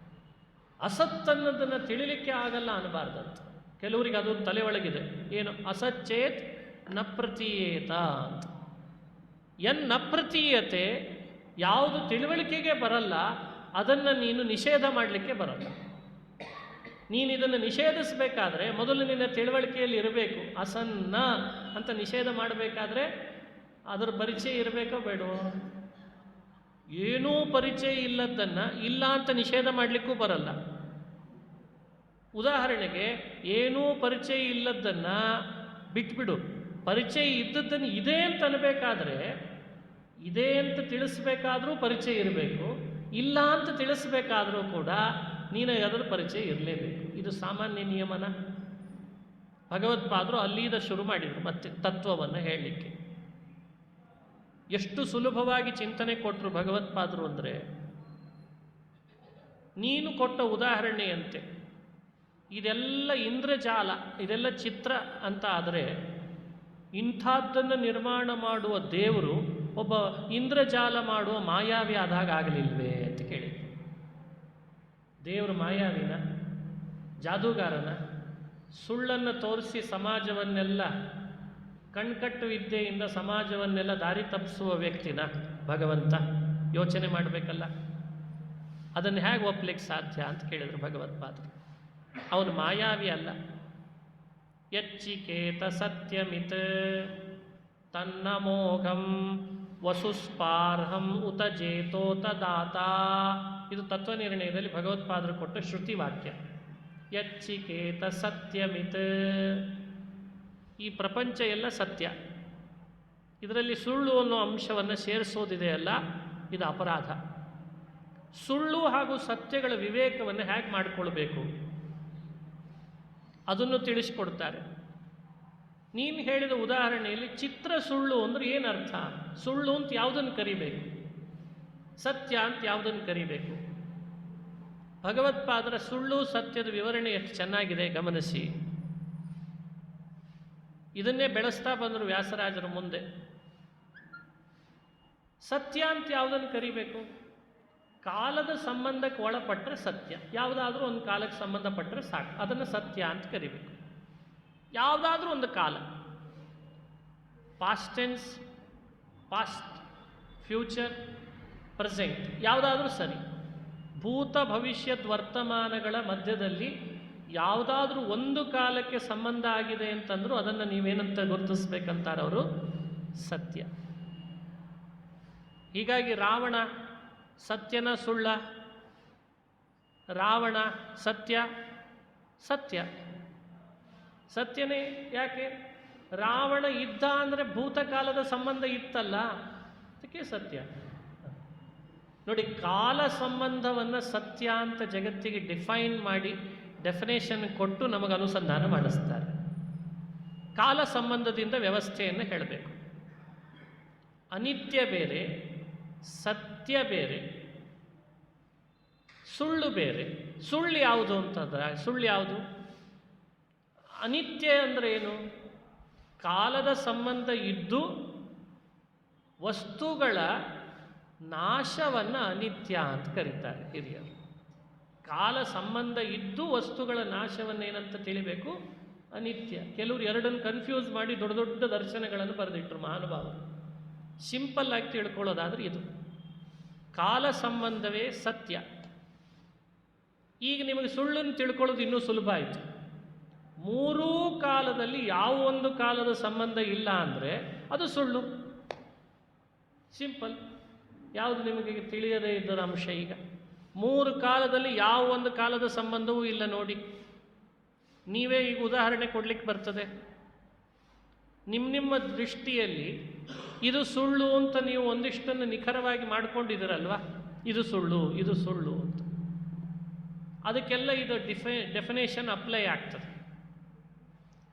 ಅಸತ್ತನ್ನೋದನ್ನು ತಿಳಿಲಿಕ್ಕೆ ಆಗಲ್ಲ ಅನ್ನಬಾರ್ದಂತ. ಕೆಲವರಿಗೆ ಅದು ತಲೆ ಒಳಗಿದೆ, ಏನು ಅಸಚ್ಚೇತ್ ನ ಪ್ರತೀಯೇತ ಅಂತ. ನ ಪ್ರತೀಯತೆ, ಯಾವುದು ತಿಳುವಳಿಕೆಗೆ ಬರಲ್ಲ ಅದನ್ನು ನೀನು ನಿಷೇಧ ಮಾಡಲಿಕ್ಕೆ ಬರಲ್ಲ. ನೀನು ಇದನ್ನು ನಿಷೇಧಿಸಬೇಕಾದ್ರೆ ಮೊದಲು ನಿನ್ನ ತಿಳುವಳಿಕೆಯಲ್ಲಿ ಇರಬೇಕು. ಅಸನ್ನ ಅಂತ ನಿಷೇಧ ಮಾಡಬೇಕಾದ್ರೆ ಅದರ ಪರಿಚಯ ಇರಬೇಕೋ ಬೇಡವೋ? ಏನೂ ಪರಿಚಯ ಇಲ್ಲದನ್ನು ಇಲ್ಲ ಅಂತ ನಿಷೇಧ ಮಾಡಲಿಕ್ಕೂ ಬರಲ್ಲ. ಉದಾಹರಣೆಗೆ, ಏನೂ ಪರಿಚಯ ಇಲ್ಲದನ್ನು ಬಿಟ್ಬಿಡು. ಪರಿಚಯ ಇದ್ದದ್ದನ್ನು ಇದೆ ಅಂತ ಅನ್ಬೇಕಾದ್ರೆ, ಇದೆ ಅಂತ ತಿಳಿಸ್ಬೇಕಾದ್ರೂ ಪರಿಚಯ ಇರಬೇಕು, ಇಲ್ಲ ಅಂತ ತಿಳಿಸ್ಬೇಕಾದ್ರೂ ಕೂಡ ನೀನು ಅದರ ಪರಿಚಯ ಇರಲೇಬೇಕು. ಇದು ಸಾಮಾನ್ಯ ನಿಯಮನ. ಭಗವತ್ಪಾದರು ಅಲ್ಲಿಂದ ಶುರು ಮಾಡಿದರು ಮತ್ತೆ ತತ್ವವನ್ನು ಹೇಳಲಿಕ್ಕೆ. ಎಷ್ಟು ಸುಲಭವಾಗಿ ಚಿಂತನೆ ಕೊಟ್ಟರು ಭಗವತ್ಪಾದರು ಅಂದರೆ, ನೀನು ಕೊಟ್ಟ ಉದಾಹರಣೆಯಂತೆ ಇದೆಲ್ಲ ಇಂದ್ರಜಾಲ, ಇದೆಲ್ಲ ಚಿತ್ರ ಅಂತ ಆದರೆ ಇಂಥದ್ದನ್ನು ನಿರ್ಮಾಣ ಮಾಡುವ ದೇವರು ಒಬ್ಬ ಇಂದ್ರಜಾಲ ಮಾಡುವ ಮಾಯಾವಿ ಆದಾಗ ಆಗಲಿಲ್ವೇ ಅಂತ ಕೇಳಿದ್ರು. ದೇವರು ಮಾಯಾವಿನ, ಜಾದೂಗಾರನ, ಸುಳ್ಳನ್ನು ತೋರಿಸಿ ಸಮಾಜವನ್ನೆಲ್ಲ ಕಣ್ಕಟ್ಟು ವಿದ್ಯೆಯಿಂದ ಸಮಾಜವನ್ನೆಲ್ಲ ದಾರಿ ತಪ್ಪಿಸುವ ವ್ಯಕ್ತಿನ ಭಗವಂತ? ಯೋಚನೆ ಮಾಡಬೇಕಲ್ಲ. ಅದನ್ನು ಹೇಗೆ ಒಪ್ಪಲಿಕ್ಕೆ ಸಾಧ್ಯ ಅಂತ ಕೇಳಿದ್ರು ಭಗವತ್ಪಾದರು. ಅವನು ಮಾಯಾವಿ ಅಲ್ಲ. ಯಚ್ಚಿಕೇತ ಸತ್ಯಮಿತ್ ತನ್ನ ಮೋಘಂ ವಸುಸ್ಪಾರ್ಹಂ ಉತ ಜೇತೋತ ದಾತ. ಇದು ತತ್ವನಿರ್ಣಯದಲ್ಲಿ ಭಗವತ್ಪಾದರು ಕೊಟ್ಟ ಶ್ರುತಿ ವಾಕ್ಯ. ಯಚ್ಚಿಕೇತ ಸತ್ಯಮಿತ್. ಈ ಪ್ರಪಂಚ ಎಲ್ಲ ಸತ್ಯ, ಇದರಲ್ಲಿ ಸುಳ್ಳು ಅನ್ನೋ ಅಂಶವನ್ನು ಸೇರಿಸೋದಿದೆಯಲ್ಲ, ಇದು ಅಪರಾಧ. ಸುಳ್ಳು ಹಾಗೂ ಸತ್ಯಗಳ ವಿವೇಕವನ್ನು ಹೇಗೆ ಮಾಡಿಕೊಳ್ಬೇಕು ಅದನ್ನು ತಿಳಿಸ್ಕೊಡ್ತಾರೆ. ನೀನು ಹೇಳಿದ ಉದಾಹರಣೆಯಲ್ಲಿ ಚಿತ್ರ ಸುಳ್ಳು ಅಂದರೆ ಏನರ್ಥ? ಸುಳ್ಳು ಅಂತ ಯಾವುದನ್ನು ಕರಿಬೇಕು, ಸತ್ಯ ಅಂತ ಯಾವುದನ್ನು ಕರಿಬೇಕು? ಭಗವತ್ಪಾದರ ಸುಳ್ಳು ಸತ್ಯದ ವಿವರಣೆ ಎಷ್ಟು ಚೆನ್ನಾಗಿದೆ ಗಮನಿಸಿ. ಇದನ್ನೇ ಬೆಳೆಸ್ತಾ ಬಂದರು ವ್ಯಾಸರಾಜರ ಮುಂದೆ. ಸತ್ಯ ಅಂತ ಯಾವುದನ್ನು ಕರಿಬೇಕು? ಕಾಲದ ಸಂಬಂಧಕ್ಕೆ ಒಳಪಟ್ಟರೆ ಸತ್ಯ. ಯಾವುದಾದ್ರೂ ಒಂದು ಕಾಲಕ್ಕೆ ಸಂಬಂಧಪಟ್ಟರೆ ಸಾಕು, ಅದನ್ನು ಸತ್ಯ ಅಂತ ಕರಿಬೇಕು. ಯಾವುದಾದ್ರೂ ಒಂದು ಕಾಲ, past tense, past, future, present, ಯಾವುದಾದ್ರೂ ಸರಿ. ಭೂತ ಭವಿಷ್ಯದ ವರ್ತಮಾನಗಳ ಮಧ್ಯದಲ್ಲಿ ಯಾವುದಾದ್ರೂ ಒಂದು ಕಾಲಕ್ಕೆ ಸಂಬಂಧ ಆಗಿದೆ ಅಂತಂದರೂ ಅದನ್ನು ನೀವೇನಂತ ಗುರುತಿಸ್ಬೇಕಂತಾರೆ ಅವರು? ಸತ್ಯ. ಹೀಗಾಗಿ ರಾವಣ ಸತ್ಯನ ಸುಳ್ಳ? ರಾವಣ ಸತ್ಯ, ಸತ್ಯ, ಸತ್ಯನೇ. ಯಾಕೆ? ರಾವಣ ಇದ್ದ ಅಂದರೆ ಭೂತಕಾಲದ ಸಂಬಂಧ ಇತ್ತಲ್ಲ, ಅದಕ್ಕೆ ಸತ್ಯ. ನೋಡಿ, ಕಾಲ ಸಂಬಂಧವನ್ನು ಸತ್ಯ ಅಂತ ಜಗತ್ತಿಗೆ ಡಿಫೈನ್ ಮಾಡಿ ಡೆಫಿನೇಷನ್ ಕೊಟ್ಟು ನಮಗೆ ಅನುಸಂಧಾನ ಮಾಡಿಸ್ತಾರೆ. ಕಾಲ ಸಂಬಂಧದಿಂದ ವ್ಯವಸ್ಥೆಯನ್ನು ಹೇಳಬೇಕು. ಅನಿತ್ಯ ಬೇರೆ, ಸತ್ಯ ಬೇರೆ, ಸುಳ್ಳು ಬೇರೆ. ಸುಳ್ಳು ಯಾವುದು ಅಂತಂದ್ರೆ, ಸುಳ್ಳು ಯಾವುದು? ಅನಿತ್ಯ ಅಂದರೆ ಏನು? ಕಾಲದ ಸಂಬಂಧ ಇದ್ದು ವಸ್ತುಗಳ ನಾಶವನ್ನು ಅನಿತ್ಯ ಅಂತ ಕರೀತಾರೆ ಹಿರಿಯರು. ಕಾಲ ಸಂಬಂಧ ಇದ್ದು ವಸ್ತುಗಳ ನಾಶವನ್ನು ಏನಂತ ತಿಳಿಬೇಕು? ಅನಿತ್ಯ. ಕೆಲವರು ಎರಡನ್ನು ಕನ್ಫ್ಯೂಸ್ ಮಾಡಿ ದೊಡ್ಡ ದೊಡ್ಡ ದರ್ಶನಗಳನ್ನು ಬರೆದಿಟ್ಟರು ಮಹಾನುಭಾವರು. ಸಿಂಪಲ್ ಆಗಿ ತಿಳ್ಕೊಳ್ಳೋದಾದ್ರೆ ಇದು ಕಾಲ ಸಂಬಂಧವೇ ಸತ್ಯ. ಈಗ ನಿಮಗೆ ಸುಳ್ಳನ್ನು ತಿಳ್ಕೊಳ್ಳೋದು ಇನ್ನೂ ಸುಲಭ ಆಯಿತು. ಮೂರೂ ಕಾಲದಲ್ಲಿ ಯಾವ ಒಂದು ಕಾಲದ ಸಂಬಂಧ ಇಲ್ಲ ಅಂದರೆ ಅದು ಸುಳ್ಳು. ಸಿಂಪಲ್. ಯಾವುದು ನಿಮಗೆ ತಿಳಿಯದೇ ಇದ್ದರ ಅಂಶ? ಈಗ ಮೂರು ಕಾಲದಲ್ಲಿ ಯಾವ ಒಂದು ಕಾಲದ ಸಂಬಂಧವೂ ಇಲ್ಲ ನೋಡಿ. ನೀವೇ ಈಗ ಉದಾಹರಣೆ ಕೊಡ್ಲಿಕ್ಕೆ ಬರ್ತದೆ. ನಿಮ್ಮ ದೃಷ್ಟಿಯಲ್ಲಿ ಇದು ಸುಳ್ಳು ಅಂತ ನೀವು ಒಂದಿಷ್ಟನ್ನು ನಿಖರವಾಗಿ ಮಾಡ್ಕೊಂಡಿದ್ದೀರಲ್ವ, ಇದು ಸುಳ್ಳು, ಇದು ಸುಳ್ಳು ಅಂತ. ಅದಕ್ಕೆಲ್ಲ ಇದು ಡೆಫಿನೇಷನ್ ಅಪ್ಲೈ ಆಗ್ತದೆ.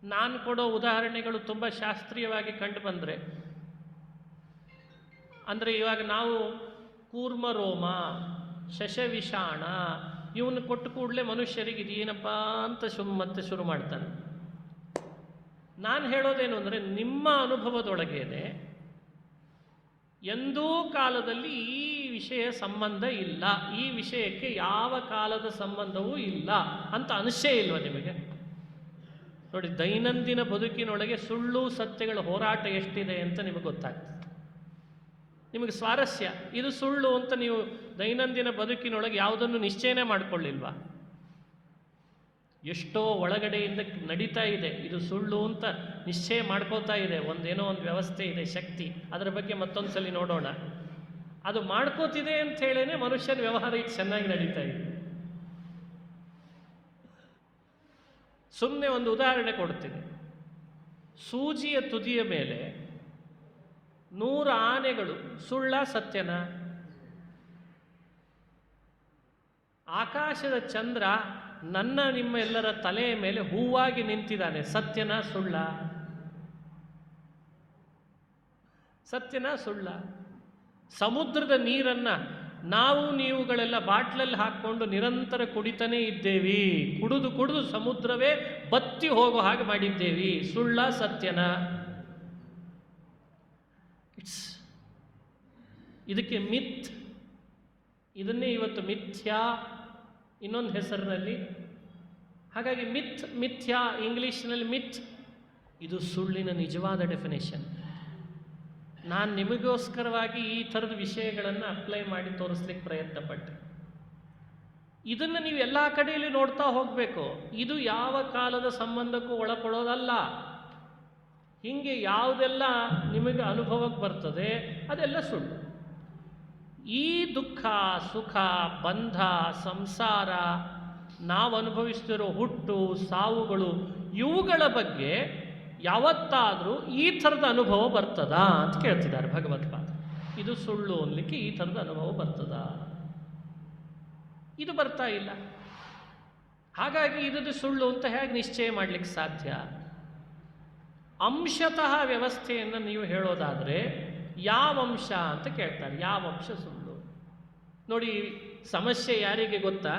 ನಾನು ಕೊಡೋ ಉದಾಹರಣೆಗಳು ತುಂಬ ಶಾಸ್ತ್ರೀಯವಾಗಿ ಕಂಡು ಬಂದರೆ ಅಂದರೆ ಇವಾಗ ನಾವು ಕೂರ್ಮರೋಮ, ಶಶವಿಷಾಣ ಇವನ್ನ ಕೊಟ್ಟು ಕೂಡಲೇ ಮನುಷ್ಯರಿಗೆ ಇದೇನಪ್ಪ ಅಂತ ಮತ್ತೆ ಶುರು ಮಾಡ್ತಾನೆ. ನಾನು ಹೇಳೋದೇನು ಅಂದರೆ, ನಿಮ್ಮ ಅನುಭವದೊಳಗೇನೆ ಎಂದೂ ಕಾಲದಲ್ಲಿ ಈ ವಿಷಯ ಸಂಬಂಧ ಇಲ್ಲ, ಈ ವಿಷಯಕ್ಕೆ ಯಾವ ಕಾಲದ ಸಂಬಂಧವೂ ಇಲ್ಲ ಅಂತ ಅನಿಸೇ ಇಲ್ವ ನಿಮಗೆ? ನೋಡಿ, ದೈನಂದಿನ ಬದುಕಿನೊಳಗೆ ಸುಳ್ಳು ಸತ್ಯಗಳ ಹೋರಾಟ ಎಷ್ಟಿದೆ ಅಂತ ನಿಮಗೆ ಗೊತ್ತಾಗ್ತದೆ. ನಿಮಗೆ ಸ್ವಾರಸ್ಯ, ಇದು ಸುಳ್ಳು ಅಂತ ನೀವು ದೈನಂದಿನ ಬದುಕಿನೊಳಗೆ ಯಾವುದನ್ನು ನಿಶ್ಚಯನೇ ಮಾಡಿಕೊಳ್ಳಿಲ್ವಾ? ಎಷ್ಟೋ ಒಳಗಡೆಯಿಂದ ನಡೀತಾ ಇದೆ, ಇದು ಸುಳ್ಳು ಅಂತ ನಿಶ್ಚಯ ಮಾಡ್ಕೋತಾ ಇದೆ. ಒಂದೇನೋ ಒಂದು ವ್ಯವಸ್ಥೆ ಇದೆ, ಶಕ್ತಿ. ಅದರ ಬಗ್ಗೆ ಮತ್ತೊಂದು ಸಲ ನೋಡೋಣ. ಅದು ಮಾಡ್ಕೋತಿದೆ ಅಂತ ಹೇಳೇನೆ ಮನುಷ್ಯನ ವ್ಯವಹಾರ ಈಗ ಚೆನ್ನಾಗಿ ನಡೀತಾ ಇದೆ. ಸುಮ್ಮನೆ ಒಂದು ಉದಾಹರಣೆ ಕೊಡ್ತೀನಿ. ಸೂಜಿಯ ತುದಿಯ ಮೇಲೆ 100 ಆನೆಗಳು, ಸುಳ್ಳ ಸತ್ಯನ? ಆಕಾಶದ ಚಂದ್ರ ನನ್ನ ನಿಮ್ಮ ಎಲ್ಲರ ತಲೆಯ ಮೇಲೆ ಹೂವಾಗಿ ನಿಂತಿದ್ದಾನೆ, ಸತ್ಯನ ಸುಳ್ಳ? ಸತ್ಯನ ಸುಳ್ಳ? ಸಮುದ್ರದ ನೀರನ್ನು ನಾವು ನೀವುಗಳೆಲ್ಲ ಬಾಟ್ಲಲ್ಲಿ ಹಾಕ್ಕೊಂಡು ನಿರಂತರ ಕುಡಿತಾನೇ ಇದ್ದೇವಿ, ಕುಡಿದು ಕುಡಿದು ಸಮುದ್ರವೇ ಬತ್ತಿ ಹೋಗೋ ಹಾಗೆ ಮಾಡಿದ್ದೇವಿ, ಸುಳ್ಳ ಸತ್ಯನ? ಇದಕ್ಕೆ ಮಿತ್, ಇದನ್ನೇ ಇವತ್ತು ಮಿಥ್ಯಾ ಇನ್ನೊಂದು ಹೆಸರಿನಲ್ಲಿ. ಹಾಗಾಗಿ ಮಿತ್, ಮಿಥ್ಯಾ, ಇಂಗ್ಲೀಷ್ನಲ್ಲಿ ಮಿತ್, ಇದು ಸುಳ್ಳಿನ ನಿಜವಾದ ಡೆಫಿನೇಷನ್. ನಾನು ನಿಮಗೋಸ್ಕರವಾಗಿ ಈ ಥರದ ವಿಷಯಗಳನ್ನು ಅಪ್ಲೈ ಮಾಡಿ ತೋರಿಸ್ಲಿಕ್ಕೆ ಪ್ರಯತ್ನ ಪಟ್ಟೆ. ಇದನ್ನು ನೀವು ಎಲ್ಲ ಕಡೆಯಲ್ಲಿ ನೋಡ್ತಾ ಹೋಗಬೇಕು. ಇದು ಯಾವ ಕಾಲದ ಸಂಬಂಧಕ್ಕೂ ಒಳಪಡೋದಲ್ಲ. ಹೀಗೆ ಯಾವುದೆಲ್ಲ ನಿಮಗೆ ಅನುಭವಕ್ಕೆ ಬರ್ತದೆ ಅದೆಲ್ಲ ಸುಳ್ಳು. ಈ ದುಃಖ, ಸುಖ, ಬಂಧ, ಸಂಸಾರ, ನಾವು ಅನುಭವಿಸ್ತಿರೋ ಹುಟ್ಟು, ಸಾವುಗಳು, ಇವುಗಳ ಬಗ್ಗೆ ಯಾವತ್ತಾದರೂ ಈ ಥರದ ಅನುಭವ ಬರ್ತದಾ ಅಂತ ಕೇಳ್ತಿದ್ದಾರೆ ಭಗವತ್ಪಾದ. ಇದು ಸುಳ್ಳು ಅನ್ಲಿಕ್ಕೆ ಈ ಥರದ ಅನುಭವ ಬರ್ತದಾ? ಇದು ಬರ್ತಾ ಇಲ್ಲ. ಹಾಗಾಗಿ ಇದು ಸುಳ್ಳು ಅಂತ ಹೇಗೆ ನಿಶ್ಚಯ ಮಾಡಲಿಕ್ಕೆ ಸಾಧ್ಯ? ಅಂಶತಃ ವ್ಯವಸ್ಥೆಯನ್ನು ನೀವು ಹೇಳೋದಾದರೆ ಯಾವ ಅಂಶ ಅಂತ ಕೇಳ್ತಾರೆ. ಯಾವ ಅಂಶ ಸುಳ್ಳು? ನೋಡಿ, ಸಮಸ್ಯೆ ಯಾರಿಗೆ ಗೊತ್ತಾ?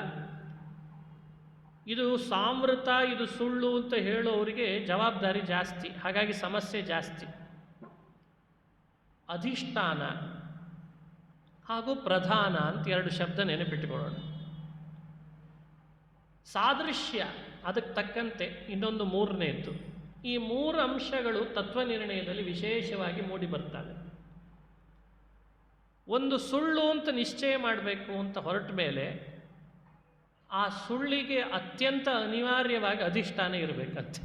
ಇದು ಸಾಮೃತ, ಇದು ಸುಳ್ಳು ಅಂತ ಹೇಳೋರಿಗೆ ಜವಾಬ್ದಾರಿ ಜಾಸ್ತಿ, ಹಾಗಾಗಿ ಸಮಸ್ಯೆ ಜಾಸ್ತಿ. ಅಧಿಷ್ಠಾನ ಹಾಗೂ ಪ್ರಧಾನ ಅಂತ 2 ಶಬ್ದ ನೆನಪಿಟ್ಟುಕೊಳ್ಳೋಣ. ಸಾದೃಶ್ಯ, ಅದಕ್ಕೆ ತಕ್ಕಂತೆ ಇನ್ನೊಂದು 3ನೇದ್ದು. ಈ 3 ಅಂಶಗಳು ತತ್ವನಿರ್ಣಯದಲ್ಲಿ ವಿಶೇಷವಾಗಿ ಮೂಡಿ ಬರ್ತವೆ. ಒಂದು ಸುಳ್ಳು ಅಂತ ನಿಶ್ಚಯ ಮಾಡಬೇಕು ಅಂತ ಹೊರಟ ಮೇಲೆ ಆ ಸುಳ್ಳಿಗೆ ಅತ್ಯಂತ ಅನಿವಾರ್ಯವಾಗಿ ಅಧಿಷ್ಠಾನ ಇರಬೇಕಂತೆ.